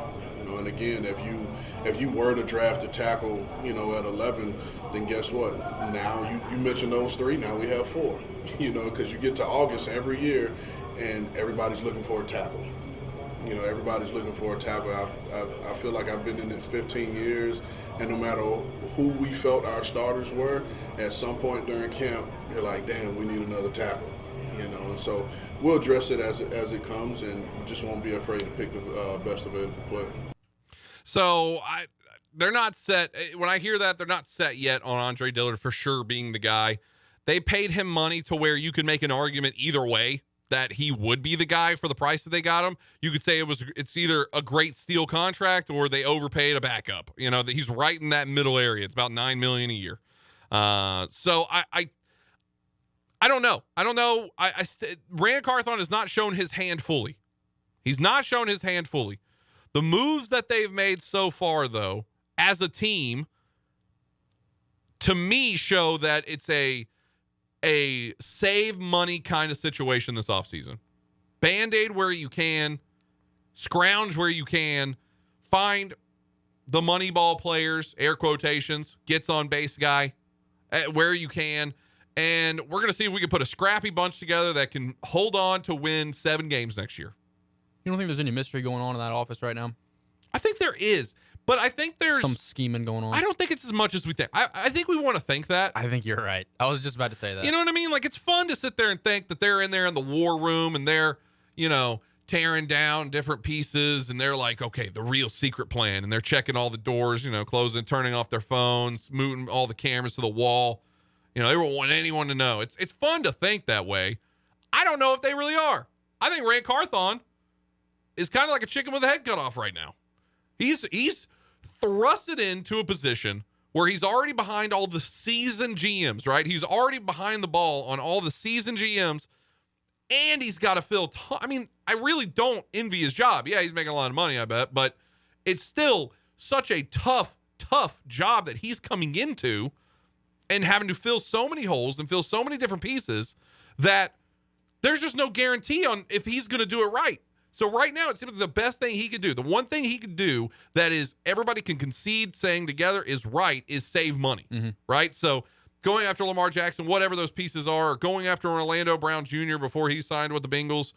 and again, if you were to draft a tackle, at 11, then guess what? Now you mentioned those 3, now we have 4, because you get to August every year and everybody's looking for a tackle. Everybody's looking for a tackle. I feel like I've been in it 15 years, and no matter who we felt our starters were, at some point during camp, you're like, damn, we need another tackle. And so we'll address it as it comes, and just won't be afraid to pick the best available player. So they're not set. When I hear that, they're not set yet on Andre Dillard for sure being the guy. They paid him money to where you could make an argument either way that he would be the guy for the price that they got him. You could say it's either a great steal contract or they overpaid a backup. That he's right in that middle area. It's about $9 million a year. So I don't know. Rand Carthon has not shown his hand fully. He's not shown his hand fully. The moves that they've made so far, though, as a team, to me, show that it's a save money kind of situation this offseason. Band-aid where you can, scrounge where you can, find the money ball players, air quotations, gets on base guy where you can. And we're going to see if we can put a scrappy bunch together that can hold on to win 7 games next year. You don't think there's any mystery going on in that office right now? I think there is, but I think there's some scheming going on. I don't think it's as much as we think. I think we want to think that. I think you're right. I was just about to say that. You know what I mean? Like, it's fun to sit there and think that they're in there in the war room and they're, tearing down different pieces and they're like, okay, the real secret plan. And they're checking all the doors, closing, turning off their phones, moving all the cameras to the wall. They don't want anyone to know. It's fun to think that way. I don't know if they really are. I think Rand Carthon is kind of like a chicken with a head cut off right now. He's thrusted into a position where he's already behind all the seasoned GMs, right? He's already behind the ball on all the seasoned GMs, and he's got to fill. I really don't envy his job. Yeah, he's making a lot of money, I bet, but it's still such a tough job that he's coming into and having to fill so many holes and fill so many different pieces that there's just no guarantee on if he's going to do it right. So right now, it seems like the best thing he could do, the one thing he could do that is everybody can concede saying together is right, is save money, right? So going after Lamar Jackson, whatever those pieces are, or going after Orlando Brown Jr. before he signed with the Bengals,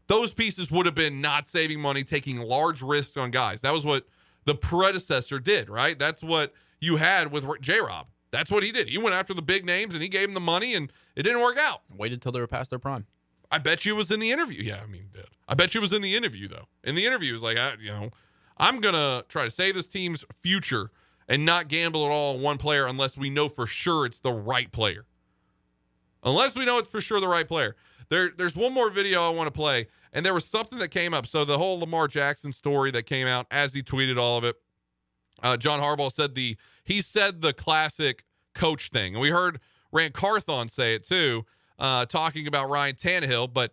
those pieces would have been not saving money, taking large risks on guys. That was what the predecessor did, right? That's what you had with J-Rob. That's what he did. He went after the big names, and he gave them the money, and it didn't work out. Waited till they were past their prime. I bet you it was in the interview. Yeah, I mean, did. I bet you it was in the interview, though. In the interview, it was like, I'm going to try to save this team's future and not gamble at all on one player unless we know for sure it's the right player. Unless we know it's for sure the right player. There's one more video I want to play, and there was something that came up. So the whole Lamar Jackson story that came out as he tweeted all of it, John Harbaugh said the classic coach thing. And we heard Rand Carthon say it too, talking about Ryan Tannehill, but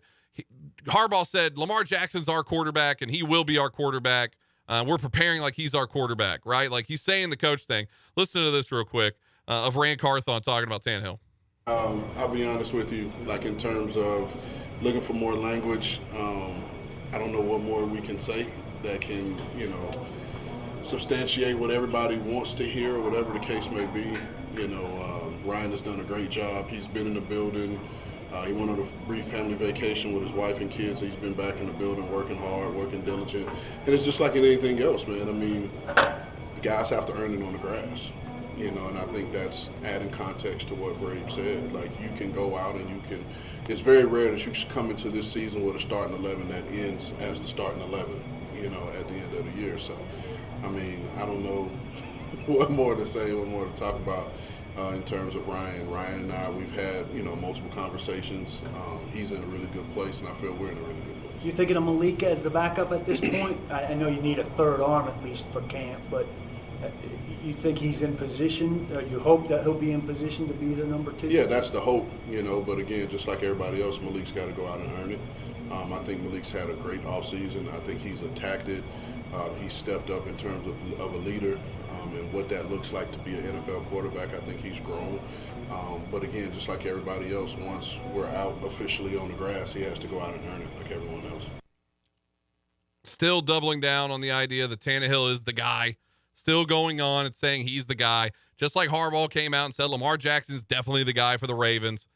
Harbaugh said Lamar Jackson's our quarterback and he will be our quarterback. We're preparing like he's our quarterback, right? Like he's saying the coach thing. Listen to this real quick of Rand Carthon talking about Tannehill. I'll be honest with you, like in terms of looking for more language, I don't know what more we can say that can, substantiate what everybody wants to hear, or whatever the case may be. Ryan has done a great job. He's been in the building. He went on a brief family vacation with his wife and kids. He's been back in the building, working hard, working diligent. And it's just like anything else, man. I mean, the guys have to earn it on the grass, and I think that's adding context to what Vrabel said. Like, you can go out and it's very rare that you should come into this season with a starting 11 that ends as the starting 11, at the end of the year. So, I mean, I don't know what more to say, what more to talk about. In terms of Ryan and I, we've had, multiple conversations. He's in a really good place, and I feel we're in a really good place. You thinking of Malik as the backup at this point? I know you need a third arm at least for camp, but you think he's in position? You hope that he'll be in position to be the number 2? Yeah, that's the hope, But again, just like everybody else, Malik's got to go out and earn it. I think Malik's had a great offseason. I think he's attacked it. He's stepped up in terms of a leader. And what that looks like to be an NFL quarterback. I think he's grown. But again, just like everybody else, once we're out officially on the grass, he has to go out and earn it like everyone else. Still doubling down on the idea that Tannehill is the guy. Still going on and saying he's the guy. Just like Harbaugh came out and said Lamar Jackson's definitely the guy for the Ravens.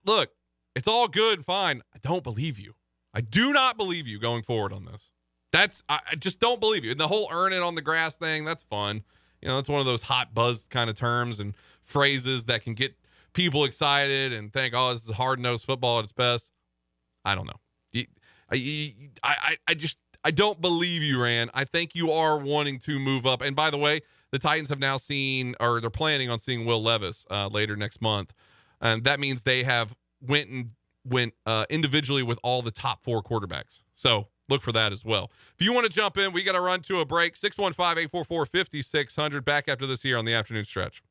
Look, it's all good, fine. I don't believe you. I do not believe you going forward on this. I just don't believe you. And the whole earn it on the grass thing, that's fun. It's one of those hot buzz kind of terms and phrases that can get people excited and think, oh, this is hard-nosed football at its best. I don't know. I don't believe you, Rand. I think you are wanting to move up. And by the way, the Titans have now seen, or they're planning on seeing Will Levis later next month. And that means they have went individually with all the top 4 quarterbacks. So look for that as well. If you want to jump in, we got to run to a break. 615-844-5600. Back after this here on the afternoon stretch.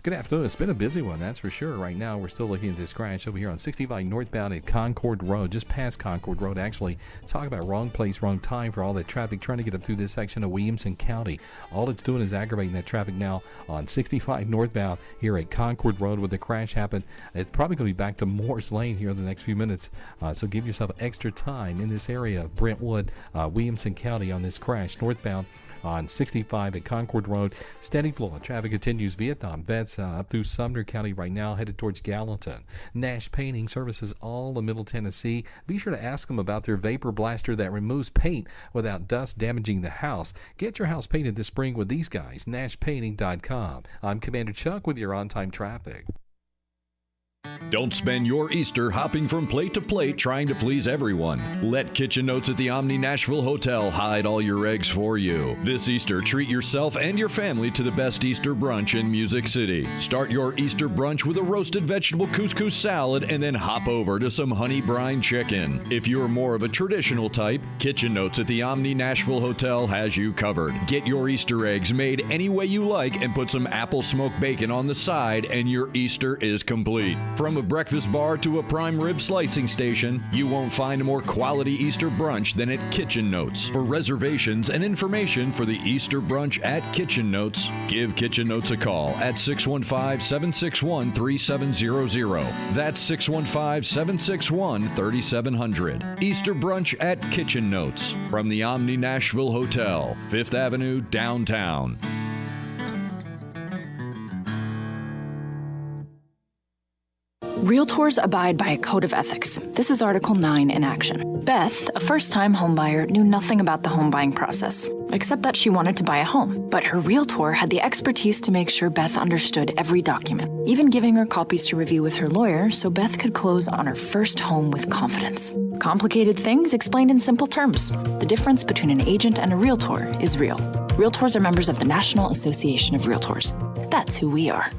Good afternoon. It's been a busy one, that's for sure. Right now, we're still looking at this crash over here on 65 northbound at Concord Road, just past Concord Road, actually. Talk about wrong place, wrong time for all that traffic trying to get up through this section of Williamson County. All it's doing is aggravating that traffic now on 65 northbound here at Concord Road where the crash happened. It's probably going to be back to Morris Lane here in the next few minutes, so give yourself extra time in this area of Brentwood, Williamson County on this crash northbound on 65 at Concord Road. Steady flow of traffic continues. Vietnam Vets up through Sumner County right now, headed towards Gallatin. Nash Painting services all of Middle Tennessee. Be sure to ask them about their vapor blaster that removes paint without dust damaging the house. Get your house painted this spring with these guys, nashpainting.com. I'm Commander Chuck with your on-time traffic. Don't spend your Easter hopping from plate to plate trying to please everyone. Let Kitchen Notes at the Omni Nashville Hotel hide all your eggs for you. This Easter, treat yourself and your family to the best Easter brunch in Music City. Start your Easter brunch with a roasted vegetable couscous salad and then hop over to some honey brine chicken. If you're more of a traditional type, Kitchen Notes at the Omni Nashville Hotel has you covered. Get your Easter eggs made any way you like and put some apple smoked bacon on the side and your Easter is complete. From a breakfast bar to a prime rib slicing station, you won't find a more quality Easter brunch than at Kitchen Notes. For reservations and information for the Easter brunch at Kitchen Notes, give Kitchen Notes a call at 615-761-3700. That's 615-761-3700. Easter brunch at Kitchen Notes from the Omni Nashville Hotel, 5th Avenue, downtown. Realtors abide by a code of ethics. This is Article 9 in action. Beth, a first-time homebuyer, knew nothing about the home buying process, except that she wanted to buy a home. But her realtor had the expertise to make sure Beth understood every document, even giving her copies to review with her lawyer so Beth could close on her first home with confidence. Complicated things explained in simple terms. The difference between an agent and a realtor is real. Realtors are members of the National Association of Realtors. That's who we are.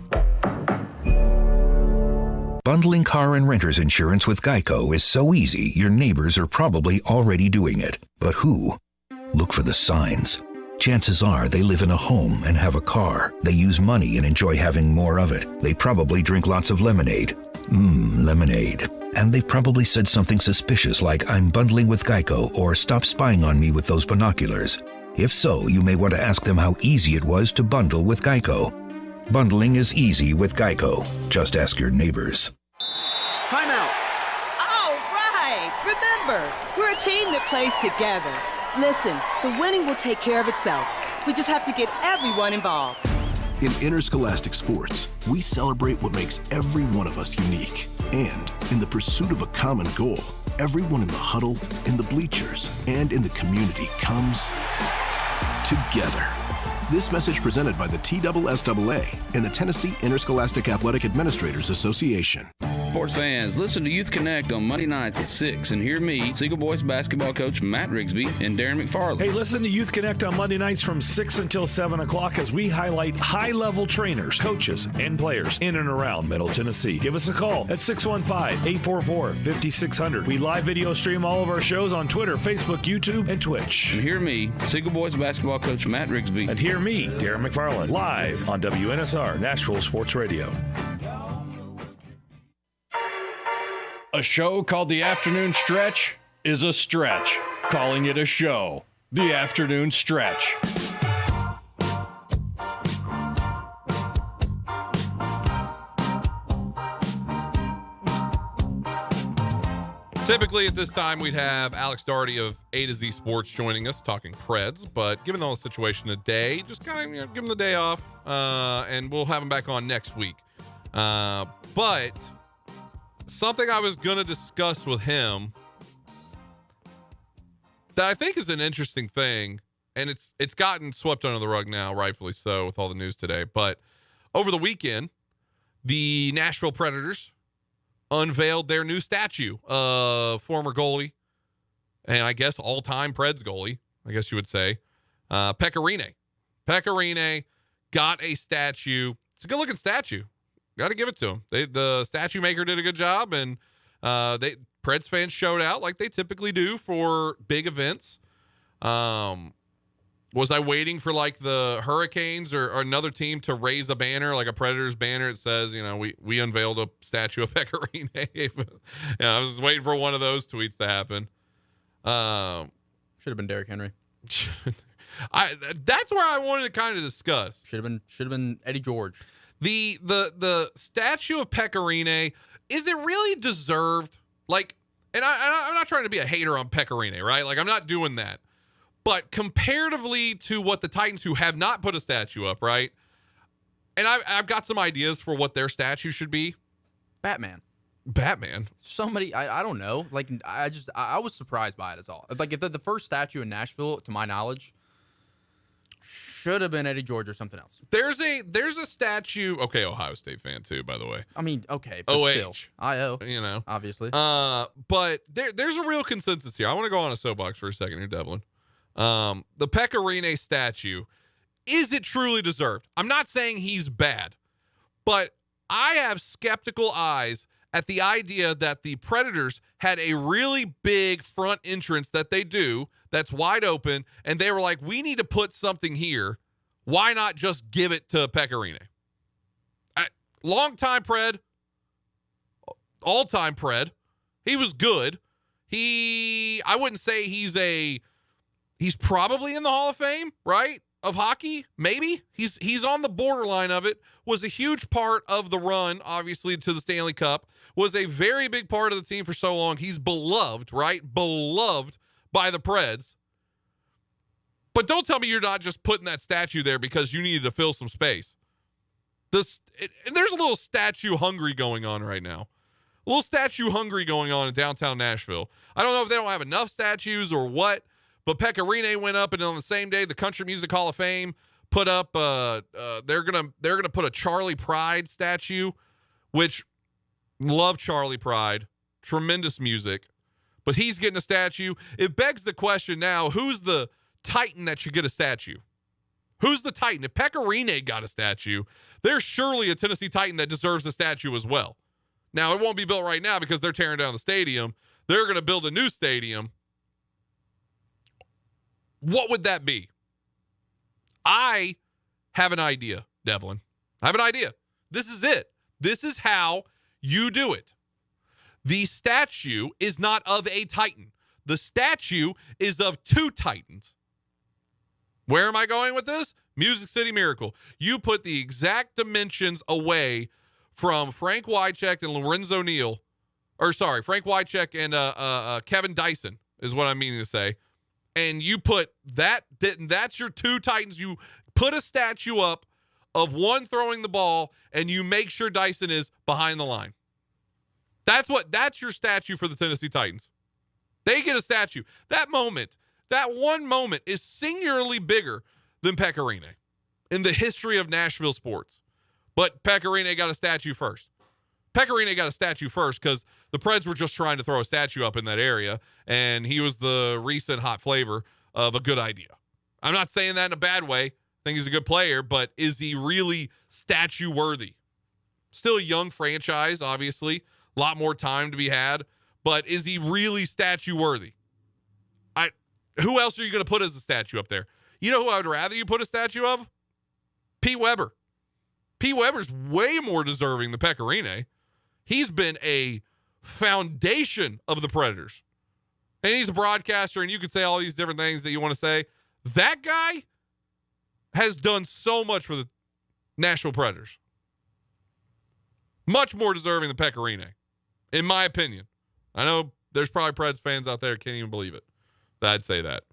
Bundling car and renter's insurance with Geico is so easy, your neighbors are probably already doing it. But who? Look for the signs. Chances are they live in a home and have a car. They use money and enjoy having more of it. They probably drink lots of lemonade. Lemonade. And they've probably said something suspicious like, "I'm bundling with Geico," or "Stop spying on me with those binoculars." If so, you may want to ask them how easy it was to bundle with Geico. Bundling is easy with Geico. Just ask your neighbors. Timeout. All right. Remember, we're a team that plays together. Listen, the winning will take care of itself. We just have to get everyone involved. In interscholastic sports, we celebrate what makes every one of us unique. And in the pursuit of a common goal, everyone in the huddle, in the bleachers, and in the community comes together. This message presented by the TSSAA and the Tennessee Interscholastic Athletic Administrators Association. Sports fans, listen to Youth Connect on Monday nights at 6 and hear me, Seagull Boys basketball coach Matt Rigsby and Darren McFarland. Hey, listen to Youth Connect on Monday nights from 6 until 7 o'clock as we highlight high-level trainers, coaches, and players in and around Middle Tennessee. Give us a call at 615-844-5600. We live video stream all of our shows on Twitter, Facebook, YouTube, and Twitch. And hear me, Seagull Boys basketball coach Matt Rigsby. And hear me, Darren McFarland, live on WNSR Nashville Sports Radio. A show called The Afternoon Stretch is a stretch. Calling it a show. The Afternoon Stretch. Typically at this time, we'd have Alex Daugherty of A to Z Sports joining us talking Preds, but given the whole situation today, just kind of give him the day off, and we'll have him back on next week. But something I was going to discuss with him that I think is an interesting thing, and it's gotten swept under the rug now, rightfully so, with all the news today. But over the weekend, the Nashville Predators unveiled their new statue of former goalie, and I guess all-time Preds goalie, I guess you would say, Pekka Rinne. Pekka Rinne got a statue. It's a good-looking statue. Got to give it to him. The statue maker did a good job, and Preds fans showed out like they typically do for big events. Was I waiting for like the Hurricanes or another team to raise a banner, like a Predators banner? It says, we unveiled a statue of Pekka Rinne. I was waiting for one of those tweets to happen. Should have been Derrick Henry. That's where I wanted to kind of discuss. Should have been Eddie George. The statue of Pekka Rinne, is it really deserved? Like, and I'm not trying to be a hater on Pekka Rinne, right? Like, I'm not doing that. But comparatively to what the Titans, who have not put a statue up, right? And I've got some ideas for what their statue should be. Batman. Somebody, I don't know. Like, I was surprised by it as all. Like, if the first statue in Nashville, to my knowledge, should have been Eddie George or something else. There's a statue. Okay, Ohio State fan too, by the way. I mean, okay, but still, IO, obviously. But there's a real consensus here. I want to go on a soapbox for a second here, Devlin. The Pekka Rinne statue, is it truly deserved? I'm not saying he's bad, but I have skeptical eyes at the idea that the Predators had a really big front entrance that they do that's wide open, and they were like, we need to put something here. Why not just give it to Pekka Rinne? Long time Pred, all-time Pred. He was good. I wouldn't say he's probably in the Hall of Fame, right? Of hockey, maybe. He's on the borderline of it. Was a huge part of the run, obviously, to the Stanley Cup. Was a very big part of the team for so long. He's beloved, right? Beloved by the Preds. But don't tell me you're not just putting that statue there because you needed to fill some space. There's a little statue hungry going on right now. A little statue hungry going on in downtown Nashville. I don't know if they don't have enough statues or what, but Pekka Rinne went up, and on the same day, the Country Music Hall of Fame put up. They're gonna put a Charlie Pride statue, which love Charlie Pride, tremendous music, but he's getting a statue. It begs the question now: who's the Titan that should get a statue? Who's the Titan? If Pekka Rinne got a statue, there's surely a Tennessee Titan that deserves a statue as well. Now, it won't be built right now because they're tearing down the stadium. They're going to build a new stadium. What would that be? I have an idea, Devlin. I have an idea. This is it. This is how you do it. The statue is not of a Titan. The statue is of two Titans. Where am I going with this? Music City Miracle. You put the exact dimensions away from Frank Wycheck and Lorenzo Neal. Frank Wycheck and Kevin Dyson is what I'm meaning to say. And you put that's your two Titans. You put a statue up of one throwing the ball, and you make sure Dyson is behind the line. That's your statue for the Tennessee Titans. They get a statue. That one moment is singularly bigger than Pekka Rinne in the history of Nashville sports. But Pekka Rinne got a statue first. Pekka Rinne got a statue first because the Preds were just trying to throw a statue up in that area, and he was the recent hot flavor of a good idea. I'm not saying that in a bad way. I think he's a good player, but is he really statue worthy? Still a young franchise, obviously. A lot more time to be had. But is he really statue worthy? Who else are you going to put as a statue up there? You know who I would rather you put a statue of? Pete Weber. Pete Weber's way more deserving than Pekka Rinne. He's been a foundation of the Predators. And he's a broadcaster, and you could say all these different things that you want to say. That guy has done so much for the Nashville Predators. Much more deserving than Pekka Rinne, in my opinion. I know there's probably Preds fans out there who can't even believe it. I'd say that.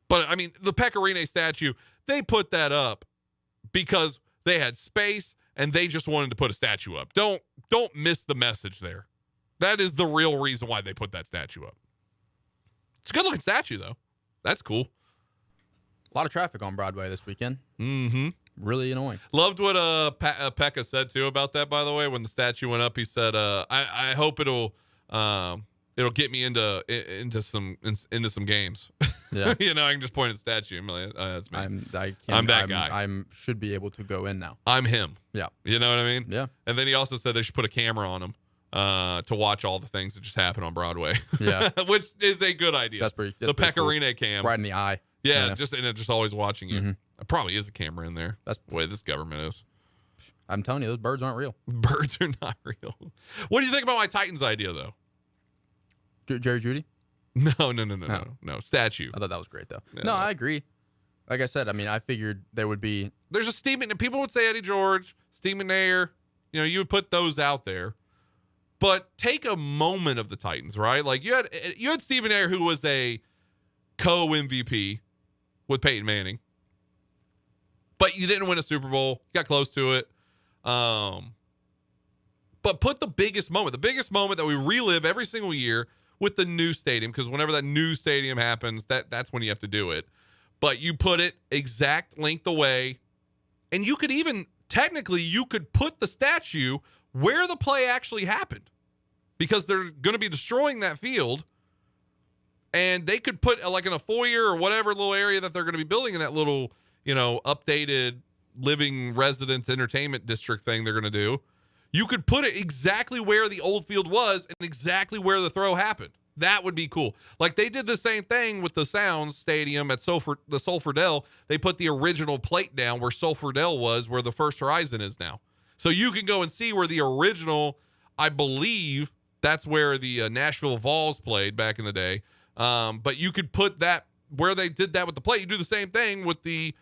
But, I mean, the Pekka Rinne statue, they put that up because they had space and they just wanted to put a statue up. Don't miss the message there. That is the real reason why they put that statue up. It's a good-looking statue, though. That's cool. A lot of traffic on Broadway this weekend. Mm-hmm. Really annoying. Loved what Pekka said, too, about that, by the way. When the statue went up, he said, I hope it'll get me into some games. Yeah. You know, I can just point at the statue. I'm like, that's me. I'm that guy. I should be able to go in now. I'm him. Yeah. You know what I mean? Yeah. And then he also said they should put a camera on him to watch all the things that just happen on Broadway. Yeah. Which is a good idea. That's pretty the Pekka cool. Rinne cam. Right in the eye. Yeah, just always watching you. Mm-hmm. There probably is a camera in there. That's the way this government is. I'm telling you, those birds aren't real. Birds are not real. What do you think about my Titans idea, though? Jerry Judy? No. Statue. I thought that was great, though. Yeah, no, I agree. Like I said, I mean, I figured there would be. There's a Steve. People would say Eddie George, Steve McNair. You know, you would put those out there. But take a moment of the Titans, right? Like you had Steve McNair, who was a co-MVP with Peyton Manning, but you didn't win a Super Bowl. You got close to it. But put the biggest moment that we relive every single year with the new stadium, because whenever that new stadium happens, that's when you have to do it. But you put it exact length away, and you could even technically put the statue where the play actually happened, because they're going to be destroying that field, and they could put like in a foyer or whatever little area that they're going to be building in that little, updated living residence entertainment district thing they're going to do. You could put it exactly where the old field was and exactly where the throw happened. That would be cool. Like they did the same thing with the Sounds Stadium at the Sulphur-Dell. They put the original plate down where Sulphur-Dell was, where the First Horizon is now. So you can go and see where the original I believe that's where the Nashville Vols played back in the day. But you could put that where they did that with the plate. You do the same thing with the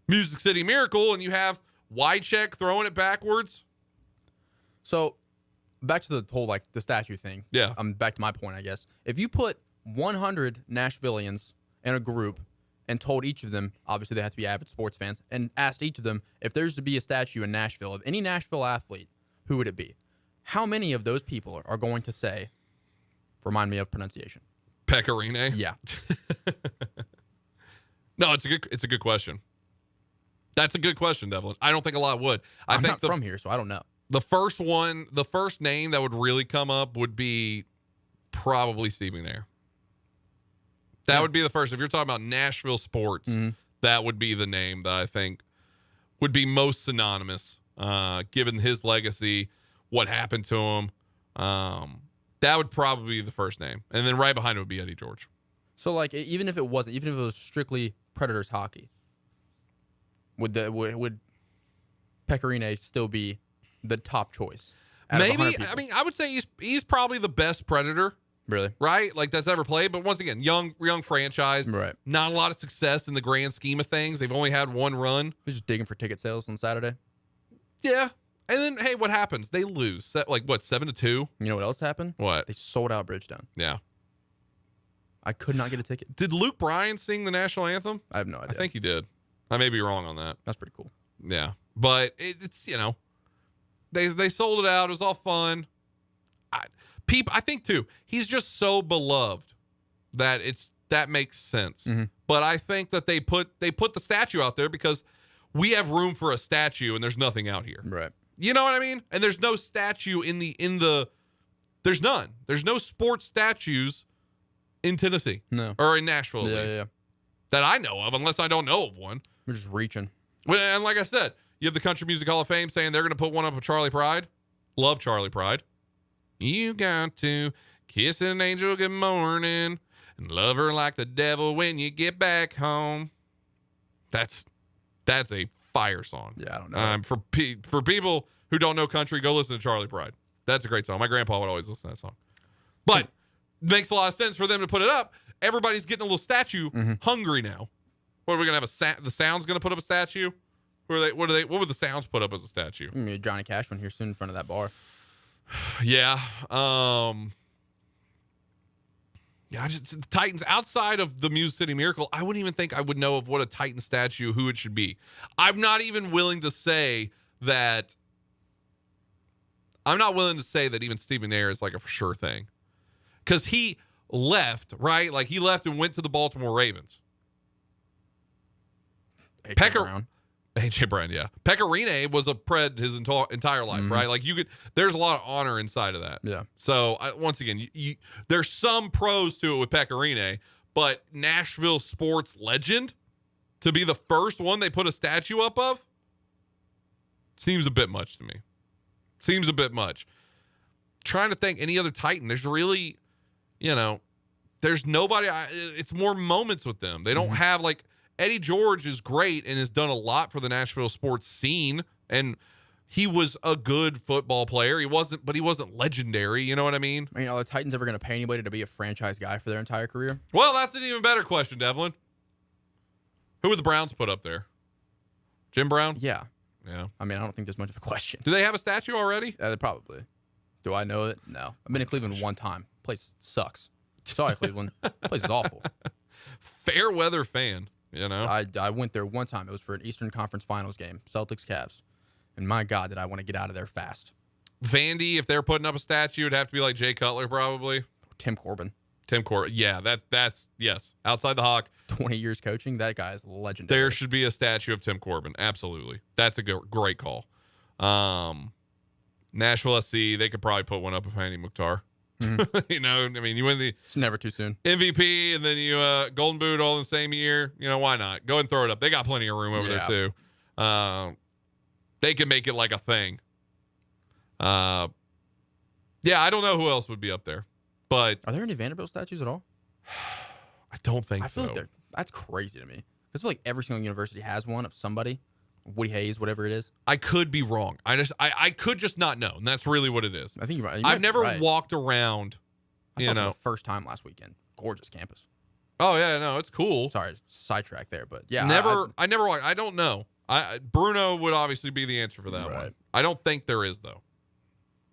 Music City Miracle, and you have Wycheck throwing it backwards. So back to the whole, like, the statue thing. Yeah. Back to my point, I guess. If you put 100 Nashvillians in a group and told each of them, obviously they have to be avid sports fans, and asked each of them if there's to be a statue in Nashville of any Nashville athlete, who would it be? How many of those people are going to say, remind me of pronunciation? Pecorine? Yeah. No, it's a good question. That's a good question, Devlin. I don't think a lot would. I'm not from here, so I don't know. The first name that would really come up would be probably Steve McNair. That would be the first. If you're talking about Nashville sports, that would be the name that I think would be most synonymous, given his legacy, what happened to him. That would probably be the first name. And then right behind it would be Eddie George. So, like, even if it was strictly Predators hockey, would Pecorine still be the top choice? Maybe. I mean, I would say he's probably the best Predator. Really? Right? Like, that's ever played. But once again, young franchise. Right. Not a lot of success in the grand scheme of things. They've only had one run. He's just digging for ticket sales on Saturday. Yeah. And then, hey, what happens? They lose. 7-2? You know what else happened? What? They sold out Bridgetown. Yeah. I could not get a ticket. Did Luke Bryan sing the national anthem? I have no idea. I think he did. I may be wrong on that. That's pretty cool. Yeah. But it's, they sold it out. It was all fun. I think too, he's just so beloved that that makes sense. Mm-hmm. But I think that they put the statue out there because we have room for a statue and there's nothing out here. Right. You know what I mean? And there's no statue there's none. There's no sports statues in Tennessee. No. Or in Nashville at least. Yeah. That I know of, unless I don't know of one. We're just reaching. And like I said, you have the Country Music Hall of Fame saying they're going to put one up of Charlie Pride. Love Charlie Pride. You got to kiss an angel good morning and love her like the devil when you get back home. That's a fire song. Yeah, I don't know. For people who don't know country, go listen to Charlie Pride. That's a great song. My grandpa would always listen to that song. But it makes a lot of sense for them to put it up. Everybody's getting a little statue hungry now. What are we gonna have the Sound's gonna put up a statue? What would the Sounds put up as a statue? Maybe Johnny Cash one here soon in front of that bar. Yeah. The Titans outside of the Music City Miracle, I wouldn't even think I would know of what a Titan statue, who it should be. I'm not willing to say that even Steve McNair is like a for sure thing. Because he left, right? Like he left and went to the Baltimore Ravens. AJ Brown, yeah. Pecorine was a Pred his entire life, right? Like there's a lot of honor inside of that. Yeah. So once again, there's some pros to it with Pecorine, but Nashville sports legend to be the first one they put a statue up of seems a bit much to me. Seems a bit much. Trying to think any other Titan. There's really, there's nobody. It's more moments with them. They don't have like. Eddie George is great and has done a lot for the Nashville sports scene, and he was a good football player. He wasn't legendary. You know what I mean? I mean, are the Titans ever going to pay anybody to be a franchise guy for their entire career? Well, that's an even better question, Devlin. Who would the Browns put up there? Jim Brown? Yeah. Yeah. I mean, I don't think there's much of a question. Do they have a statue already? Probably. Do I know it? No. I've been to Cleveland one time. Place sucks. Sorry, Cleveland. Place is awful. Fair weather fan. I went there one time. It was for an Eastern Conference Finals game, Celtics-Cavs. And my God, did I want to get out of there fast. Vandy, if they're putting up a statue, it'd have to be like Jay Cutler probably. Tim Corbin. Yeah, that's yes. Outside the Hawk. 20 years coaching, that guy is legendary. There should be a statue of Tim Corbin. Absolutely. That's a great call. Nashville SC, they could probably put one up of Hani Mukhtar. Mm-hmm. You win the it's never too soon MVP and then you Golden Boot all in the same year. Why not? Go and throw it up. They got plenty of room over there too. They can make it like a thing. I don't know who else would be up there, but are there any Vanderbilt statues at all? I don't think so. I feel like that's crazy to me. I feel like every single university has one of somebody. Woody Hayes, whatever it is. I could be wrong. I could just not know, and that's really what it is. I think you're right. I've never walked around. I saw it for the first time last weekend. Gorgeous campus. Oh yeah, no, it's cool. Sorry, sidetrack there, but yeah, I never walked. I don't know. Bruno would obviously be the answer for that one. I don't think there is though.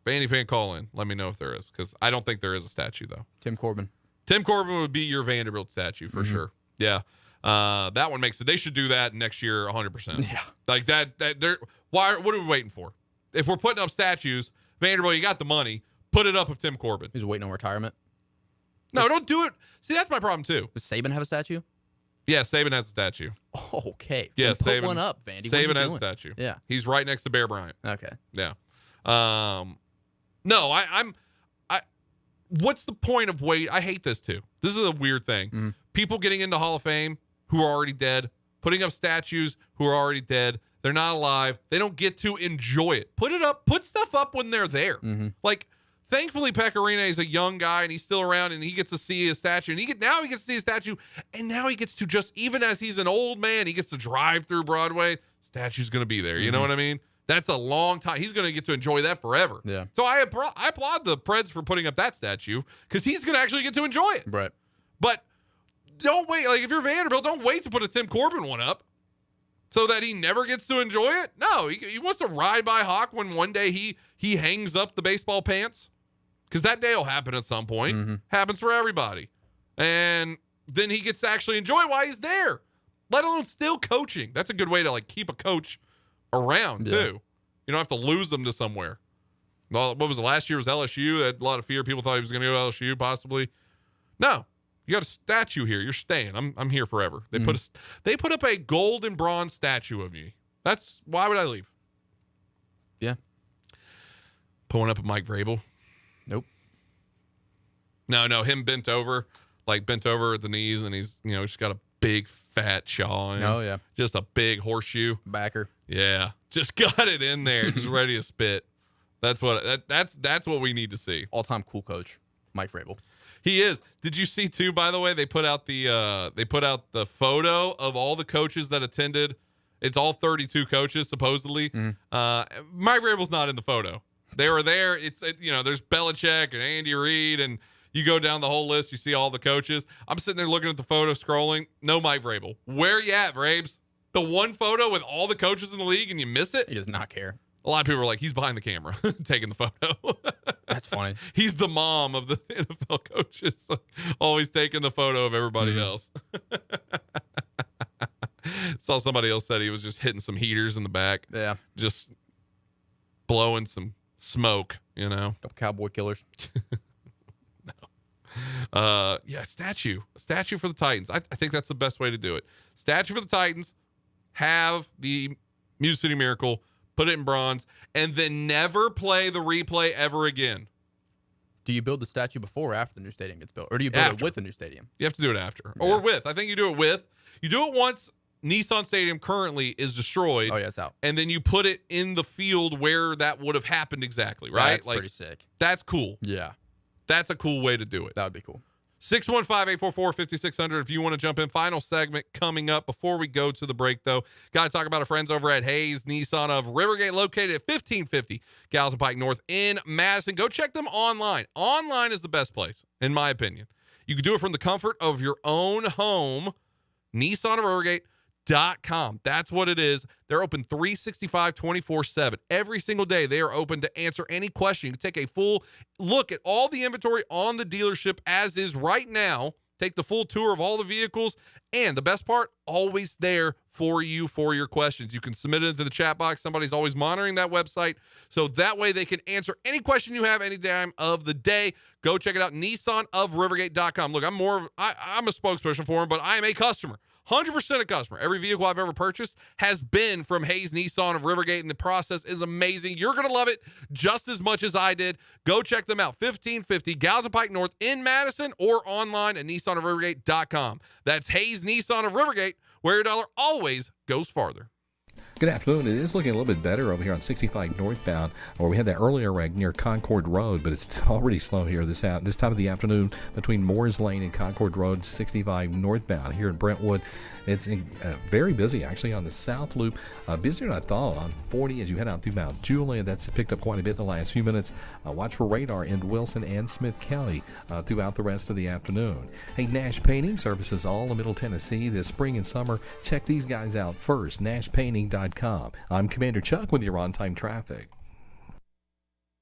Vandy fan, call in. Let me know if there is, because I don't think there is a statue though. Tim Corbin would be your Vanderbilt statue for sure. Yeah. That one makes it. They should do that next year 100%. Yeah. Like that they're what are we waiting for? If we're putting up statues, Vanderbilt, you got the money, put it up of Tim Corbin. He's waiting on retirement. No, don't do it. See, that's my problem too. Does Saban have a statue? Yeah, Saban has a statue. Oh, okay. Yeah, then put Saban, one up, Vandy. Saban has a statue. Yeah. He's right next to Bear Bryant. Okay. Yeah. No, I'm what's the point of wait? I hate this too. This is a weird thing. People getting into Hall of Fame who are already dead, putting up statues who are already dead. They're not alive. They don't get to enjoy it. Put it up. Put stuff up when they're there. Like, thankfully, Pecorino is a young guy and he's still around and he gets to see his statue. And now he gets to see his statue, and now he gets to just, even as he's an old man, he gets to drive through Broadway. Statue's going to be there. You know what I mean? That's a long time. He's going to get to enjoy that forever. Yeah. So I applaud the Preds for putting up that statue, because he's going to actually get to enjoy it. Right. But don't wait. Like, if you're Vanderbilt, don't wait to put a Tim Corbin one up so that he never gets to enjoy it. No, he wants to ride by Hawk when one day he hangs up the baseball pants, because that day will happen at some point. Happens for everybody. And then he gets to actually enjoy it while he's there, let alone still coaching. That's a good way to, like, keep a coach around too. You don't have to lose them to somewhere. Well, what was it? Last year was LSU. They had a lot of fear. People thought he was going to go to LSU possibly. No, you got a statue here. You're staying. I'm here forever. They put up a gold and bronze statue of me. Why would I leave? Yeah. Pulling up a Mike Vrabel. Nope. No, him bent over at the knees, and he's, just got a big fat jaw. Oh yeah. Just a big horseshoe. Backer. Yeah. Just got it in there, just ready to spit. That's what we need to see. All-time cool coach, Mike Vrabel. He is. Did you see too, by the way, they put out the photo of all the coaches that attended. It's all 32 coaches supposedly. Mike Vrabel's not in the photo. They were there. There's Belichick and Andy Reid, and you go down the whole list, you see all the coaches. I'm sitting there looking at the photo, scrolling. No Mike Vrabel. Where you at, Braves? The one photo with all the coaches in the league, and you miss it? He does not care. A lot of people are like, he's behind the camera taking the photo. That's funny. He's the mom of the NFL coaches, always taking the photo of everybody else. Saw somebody else said he was just hitting some heaters in the back. Yeah. Just blowing some smoke, Couple cowboy killers. Yeah, a statue for the Titans. I think that's the best way to do it. Statue for the Titans, have the Music City Miracle, put it in bronze, and then never play the replay ever again. Do you build the statue before or after the new stadium gets built? Or do you build it with the new stadium? You have to do it after. Or with. I think you do it with. You do it once Nissan Stadium currently is destroyed. Oh, yeah, it's out. And then you put it in the field where that would have happened exactly, right? That's pretty sick. That's cool. Yeah. That's a cool way to do it. That would be cool. 615-844-5600 if you want to jump in. Final segment coming up. Before we go to the break, though, got to talk about our friends over at Hayes Nissan of Rivergate, located at 1550 Gallatin Pike North in Madison. Go check them online. Online is the best place, in my opinion. You can do it from the comfort of your own home. Nissan of Rivergate.com. That's what it is. They're open 365, 24/7. Every single day, they are open to answer any question. You can take a full look at all the inventory on the dealership as is right now. Take the full tour of all the vehicles. And the best part, always there for you for your questions. You can submit it into the chat box. Somebody's always monitoring that website. So that way they can answer any question you have any time of the day. Go check it out. NissanofRivergate.com. Look, I'm a spokesperson for them, but I am a customer. 100% a customer. Every vehicle I've ever purchased has been from Hayes Nissan of Rivergate, and the process is amazing. You're going to love it just as much as I did. Go check them out. 1550 Gallatin Pike North in Madison, or online at NissanofRivergate.com. That's Hayes Nissan of Rivergate, where your dollar always goes farther. Good afternoon. It is looking a little bit better over here on 65 northbound, where we had that earlier wreck near Concord Road, but it's already slow here this time of the afternoon between Moores Lane and Concord Road, 65 northbound. Here in Brentwood, it's very busy actually on the South Loop. Busier than I thought on 40 as you head out through Mount Juliet. That's picked up quite a bit in the last few minutes. Watch for radar in Wilson and Smith County throughout the rest of the afternoon. Hey, Nash Painting services all of Middle Tennessee this spring and summer. Check these guys out first, nashpainting.com. I'm Commander Chuck with your on-time traffic.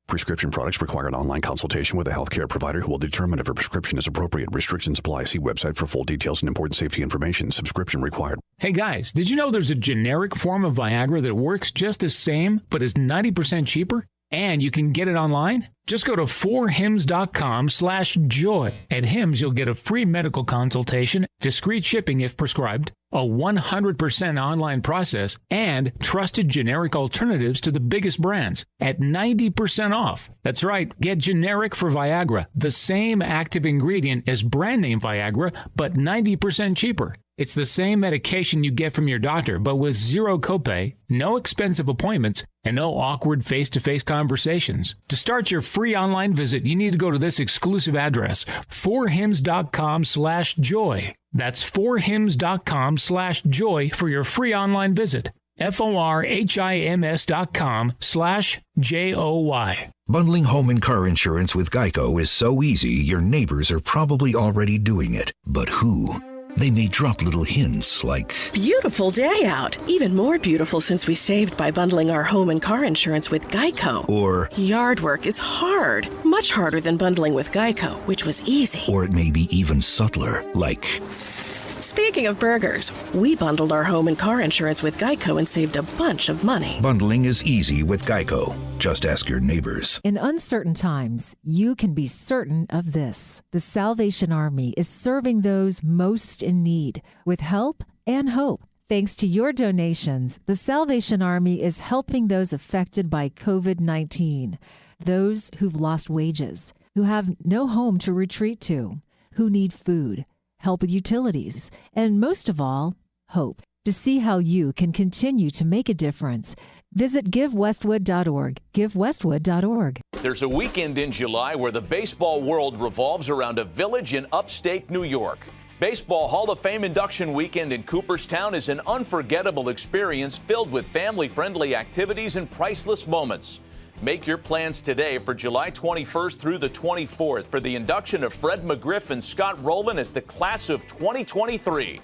Prescription products require an online consultation with a healthcare provider who will determine if a prescription is appropriate. Restrictions apply. See website for full details and important safety information. Subscription required. Hey guys, did you know there's a generic form of Viagra that works just the same but is 90% cheaper? And you can get it online? Just go to 4hims.com/joy. At Hims, you'll get a free medical consultation, discreet shipping if prescribed, a 100% online process, and trusted generic alternatives to the biggest brands at 90% off. That's right, get generic for Viagra, the same active ingredient as brand name Viagra, but 90% cheaper. It's the same medication you get from your doctor, but with zero copay, no expensive appointments, and no awkward face-to-face conversations. To start your free online visit, you need to go to this exclusive address, 4hims.com/joy. That's 4hims.com/joy for your free online visit. FORHIMS.com/JOY. Bundling home and car insurance with Geico is so easy, your neighbors are probably already doing it. But who? They may drop little hints like, beautiful day out. Even more beautiful since we saved by bundling our home and car insurance with Geico. Or, yard work is hard. Much harder than bundling with Geico, which was easy. Or it may be even subtler, like, speaking of burgers, we bundled our home and car insurance with Geico and saved a bunch of money. Bundling is easy with Geico. Just ask your neighbors. In uncertain times, you can be certain of this. The Salvation Army is serving those most in need with help and hope. Thanks to your donations, the Salvation Army is helping those affected by COVID-19, those who've lost wages, who have no home to retreat to, who need food, help with utilities, and most of all, hope. To see how you can continue to make a difference, visit GiveWestwood.org. GiveWestwood.org. There's a weekend in July where the baseball world revolves around a village in upstate New York. Baseball Hall of Fame induction weekend in Cooperstown is an unforgettable experience filled with family-friendly activities and priceless moments. Make your plans today for July 21st through the 24th for the induction of Fred McGriff and Scott Rowland as the class of 2023.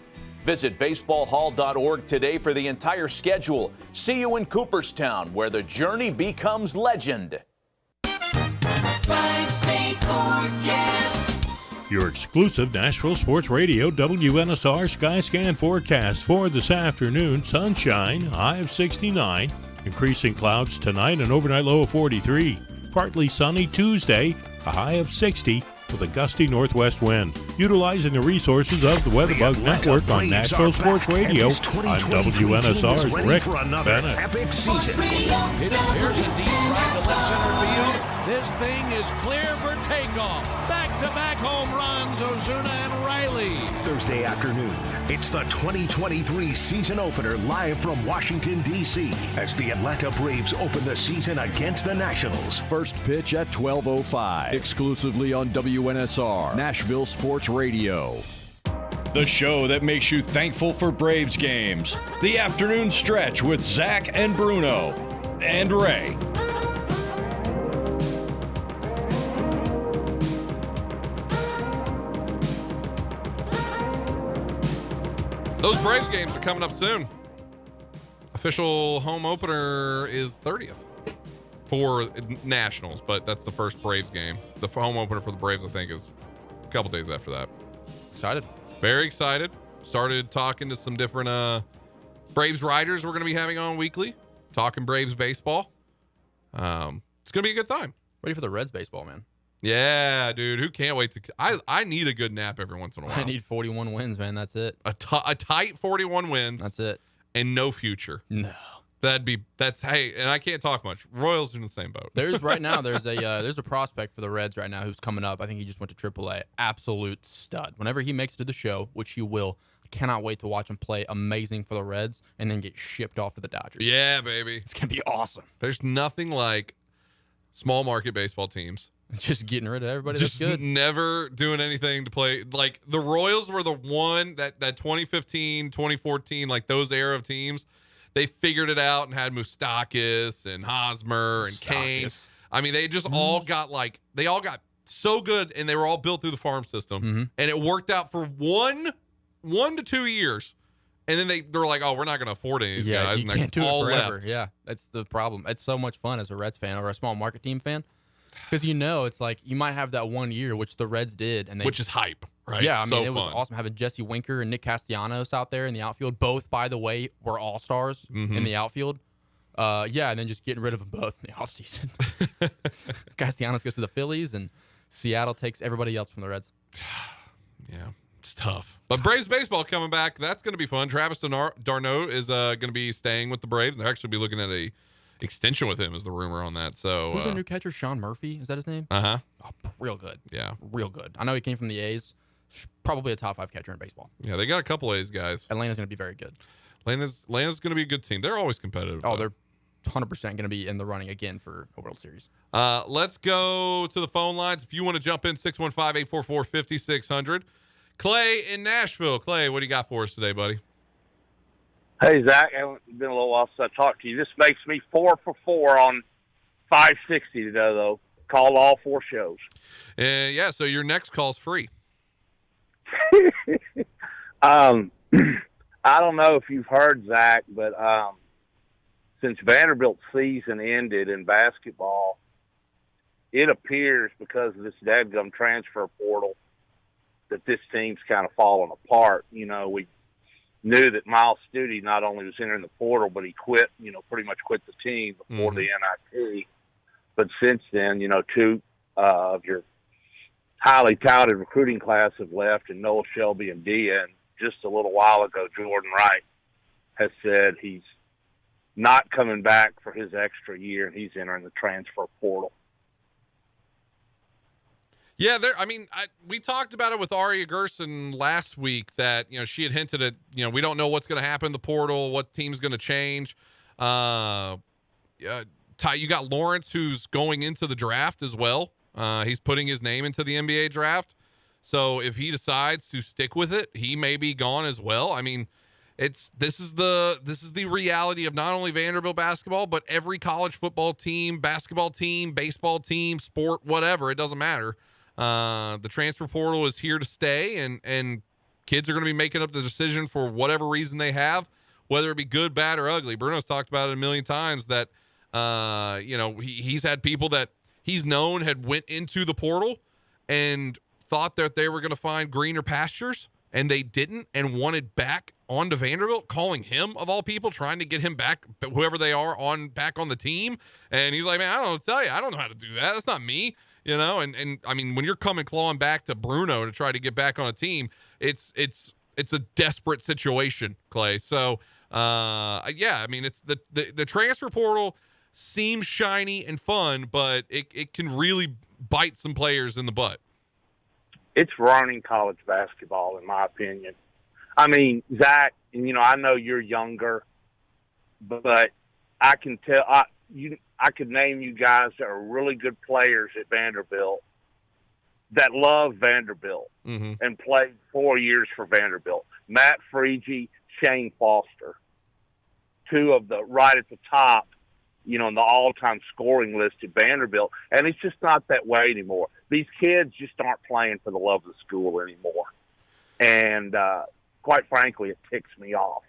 Visit baseballhall.org today for the entire schedule. See you in Cooperstown, where the journey becomes legend. 5-state forecast. Your exclusive Nashville Sports Radio WNSR Skyscan forecast for this afternoon. Sunshine, high of 69. Increasing clouds tonight, an overnight low of 43. Partly sunny Tuesday, a high of 60 with a gusty northwest wind. Utilizing the resources of the Weatherbug Network on Nashville Sports Radio, I'm WNSR's Rick Bennett. Epic season. It appears indeed right to left center field. This thing is clear for takeoff. Back-to-back home runs, Ozuna and Riley. Thursday afternoon, it's the 2023 season opener live from Washington, D.C. as the Atlanta Braves open the season against the Nationals. First pitch at 12:05, exclusively on WNSR, Nashville Sports Radio. The show that makes you thankful for Braves games. The afternoon stretch with Zach and Bruno and Ray. Those Braves games are coming up soon. Official home opener is 30th for Nationals, but that's the first Braves game. The home opener for the Braves, I think, is a couple days after that. Excited. Very excited. Started talking to some different Braves writers we're going to be having on weekly, talking Braves baseball. It's going to be a good time. Ready for the Reds baseball, man. Yeah, dude. Who can't wait to... I need a good nap every once in a while. I need 41 wins, man. That's it. A tight 41 wins. That's it. And no future. No. Hey, and I can't talk much. Royals are in the same boat. There's a prospect for the Reds right now who's coming up. I think he just went to AAA. Absolute stud. Whenever he makes it to the show, which he will, cannot wait to watch him play amazing for the Reds and then get shipped off to the Dodgers. Yeah, baby. It's going to be awesome. There's nothing like small market baseball teams. Just getting rid of everybody Just that's good. Never doing anything to play. Like, the Royals were the one that 2015, 2014, like those era of teams, they figured it out and had Moustakas and Hosmer and Kane. I mean, they just all got so good, and they were all built through the farm system. And it worked out for one to 2 years. And then they're like, oh, we're not going to afford any of these guys. You and can't do all it forever. left. Yeah, that's the problem. It's so much fun as a Reds fan or a small market team fan. Because it's like you might have that 1 year, which the Reds did. Which is hype, right? Yeah, I mean, So it was fun. awesome having Jesse Winker and Nick Castellanos out there in the outfield. Both, by the way, were all-stars in the outfield. And then just getting rid of them both in the offseason. Castellanos goes to the Phillies, and Seattle takes everybody else from the Reds. Yeah, it's tough. But Braves baseball coming back. That's going to be fun. Travis d'Arnaud is going to be staying with the Braves. They're actually be looking at a extension with him is the rumor on that. So who's their new catcher? Sean Murphy? Is that his name? Uh-huh. Oh, real good. Yeah. Real good. I know he came from the A's. Probably a top 5 catcher in baseball. Yeah, they got a couple A's guys. Atlanta's going to be very good. Atlanta's going to be a good team. They're always competitive. Oh, they're 100% going to be in the running again for a World Series. Let's go to the phone lines. If you want to jump in, 615-844-5600. Clay in Nashville. Clay, what do you got for us today, buddy? Hey, Zach. It's been a little while since I talked to you. This makes me 4 for 4 on 560 today, though. Called all 4 shows. Yeah, so your next call's free. I don't know if you've heard, Zach, but since Vanderbilt's season ended in basketball, it appears because of this dadgum transfer portal that this team's kind of falling apart. We knew that Miles Studi not only was entering the portal, but he quit, pretty much quit the team before the NIT. But since then, 2 of your highly touted recruiting class have left, and Noah Shelby and Dia. And just a little while ago, Jordan Wright has said he's not coming back for his extra year, and he's entering the transfer portal. Yeah, we talked about it with Aria Gerson last week that, she had hinted at, we don't know what's going to happen in the portal, what team's going to change. Ty, you got Lawrence, who's going into the draft as well. He's putting his name into the NBA draft. So if he decides to stick with it, he may be gone as well. I mean, this is the reality of not only Vanderbilt basketball, but every college football team, basketball team, baseball team, sport, whatever. It doesn't matter. The transfer portal is here to stay, and kids are going to be making up the decision for whatever reason they have, whether it be good, bad, or ugly. Bruno's talked about it a million times that, he's had people that he's known had went into the portal and thought that they were going to find greener pastures, and they didn't, and wanted back onto Vanderbilt, calling him, of all people, trying to get him back, whoever they are, back on the team. And he's like, man, I don't know what to tell you. I don't know how to do that. That's not me. And I mean, when you're clawing back to Bruno to try to get back on a team, it's a desperate situation, Clay. So, I mean, it's the transfer portal seems shiny and fun, but it can really bite some players in the butt. It's ruining college basketball, in my opinion. I mean, Zach, I know you're younger, but I can tell I could name you guys that are really good players at Vanderbilt that love Vanderbilt and played 4 years for Vanderbilt. Matt Freege, Shane Foster, 2 of the right at the top, in the all-time scoring list at Vanderbilt. And it's just not that way anymore. These kids just aren't playing for the love of the school anymore. And quite frankly, it ticks me off.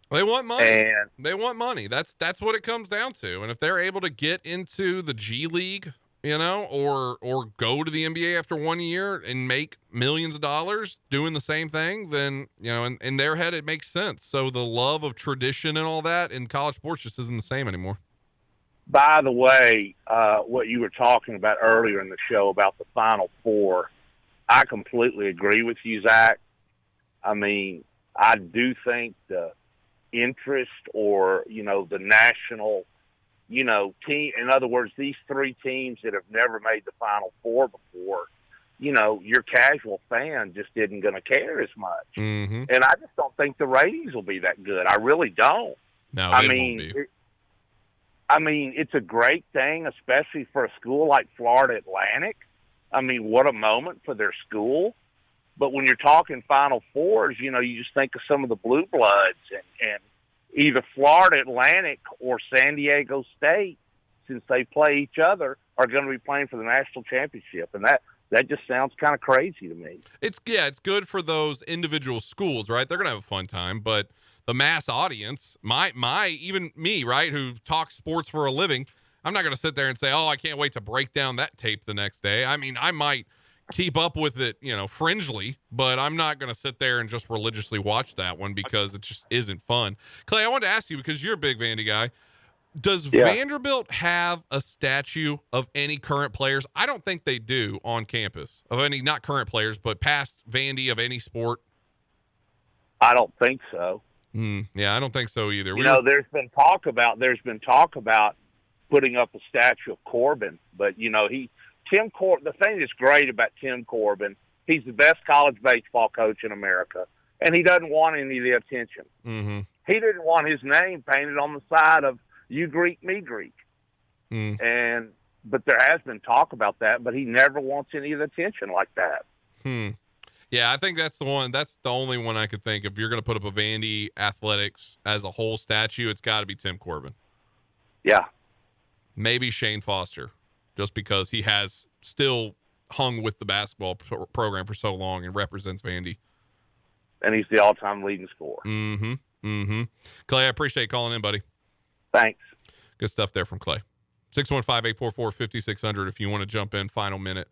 They want money. That's what it comes down to. And if they're able to get into the G League, or go to the NBA after 1 year and make millions of dollars doing the same thing, then, in their head, it makes sense. So the love of tradition and all that in college sports just isn't the same anymore. By the way, what you were talking about earlier in the show about the Final Four, I completely agree with you, Zach. I mean, I do think the interest or, the national, team, in other words, these 3 teams that have never made the Final Four before, your casual fan just isn't going to care as much. Mm-hmm. And I just don't think the ratings will be that good. I really don't. No, I they mean, won't be. It's a great thing, especially for a school like Florida Atlantic. I mean, what a moment for their school. But when you're talking Final Fours, you just think of some of the Blue Bloods and either Florida Atlantic or San Diego State, since they play each other, are going to be playing for the national championship. And that just sounds kind of crazy to me. It's good for those individual schools, right? They're going to have a fun time, but the mass audience, even me, right, who talks sports for a living, I'm not going to sit there and say, oh, I can't wait to break down that tape the next day. I mean, I might keep up with it, fringely, but I'm not going to sit there and just religiously watch that one because it just isn't fun. Clay, I wanted to ask you, because you're a big Vandy guy, does Vanderbilt have a statue of any current players? I don't think they do on campus, of any, not current players, but past Vandy of any sport. I don't think so. Yeah, I don't think so either. There's been talk about putting up a statue of Corbin, but Tim Corbin. The thing that's great about Tim Corbin, he's the best college baseball coach in America, and he doesn't want any of the attention. Mm-hmm. He didn't want his name painted on the side of "You Greek, me Greek," but there has been talk about that, but he never wants any of the attention like that. Yeah, I think that's the one. That's the only one I could think of. If you're going to put up a Vandy Athletics as a whole statue, it's got to be Tim Corbin. Yeah. Maybe Shane Foster, just because he has still hung with the basketball program for so long and represents Vandy. And he's the all-time leading scorer. Clay, I appreciate you calling in, buddy. Thanks. Good stuff there from Clay. 615-844-5600 if you want to jump in. Final minute.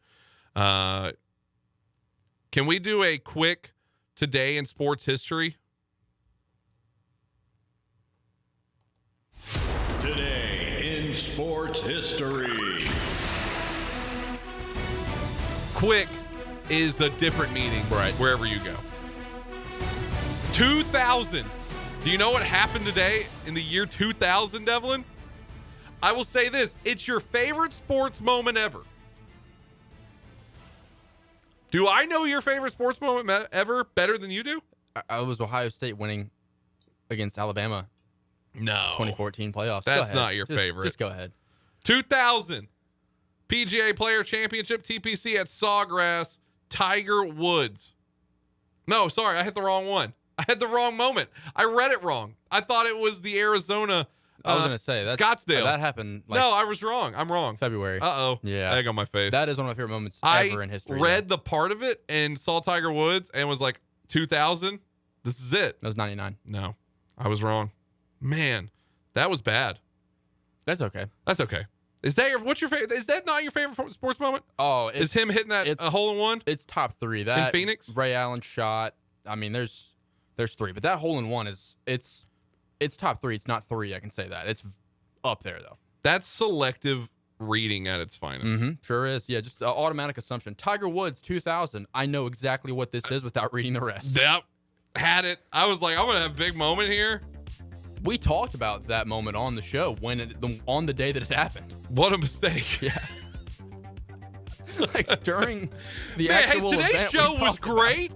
Can we do a quick today in sports history? Today in sports history. Quick is a different meaning, right, wherever you go. 2000. Do you know what happened today in the year 2000, Devlin? I will say this. It's your favorite sports moment ever. Do I know your favorite sports moment ever better than you do? I was Ohio State winning against Alabama. No. 2014 playoffs. That's not your favorite. Just go ahead. 2000. PGA Player Championship, TPC at Sawgrass, Tiger Woods. No, sorry, I hit the wrong one. I had the wrong moment. I read it wrong. I thought it was the Arizona I was going to say, Scottsdale. That happened. No, I was wrong. I'm wrong. February. Uh-oh. Yeah. Egg on my face. That is one of my favorite moments ever in history. I read the part of it and saw Tiger Woods and was like, 2000? This is it. That was 99. No, I was wrong. Man, that was bad. That's okay. That's okay. Is that not your favorite sports moment? Oh, is him hitting that a hole in one? It's top three. That in Phoenix, Ray Allen shot. I mean, there's three, but that hole in one it's top three. It's not three. I can say that. It's up there though. That's selective reading at its finest. Sure is. Yeah, just automatic assumption. Tiger Woods 2000. I know exactly what this is without reading the rest. Yep, had it. I was like, I'm gonna have a big moment here. We talked about that moment on the show on the day that it happened. What a mistake. Yeah. Like during the actual today's event, show was great.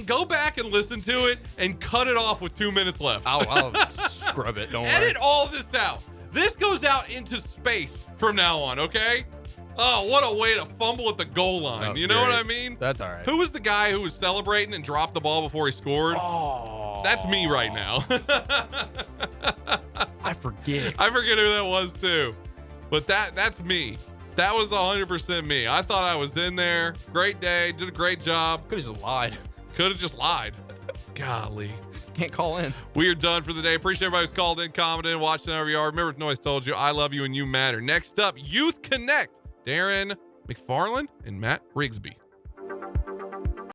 Go back and listen to it and cut it off with 2 minutes left. I'll scrub it. Don't worry. Edit all this out. This goes out into space from now on, okay? Oh, what a way to fumble at the goal line. You know what I mean? That's all right. Who was the guy who was celebrating and dropped the ball before he scored? Oh. That's me right now. I forget. I forget who that was too. But that's me. That was 100% me. I thought I was in there. Great day. Did a great job. Could have just lied. Golly. Can't call in. We are done for the day. Appreciate everybody who's called in, commented, and watching however you are. Remember, if noise told you, I love you and you matter. Next up, Youth Connect. Darren McFarland and Matt Rigsby.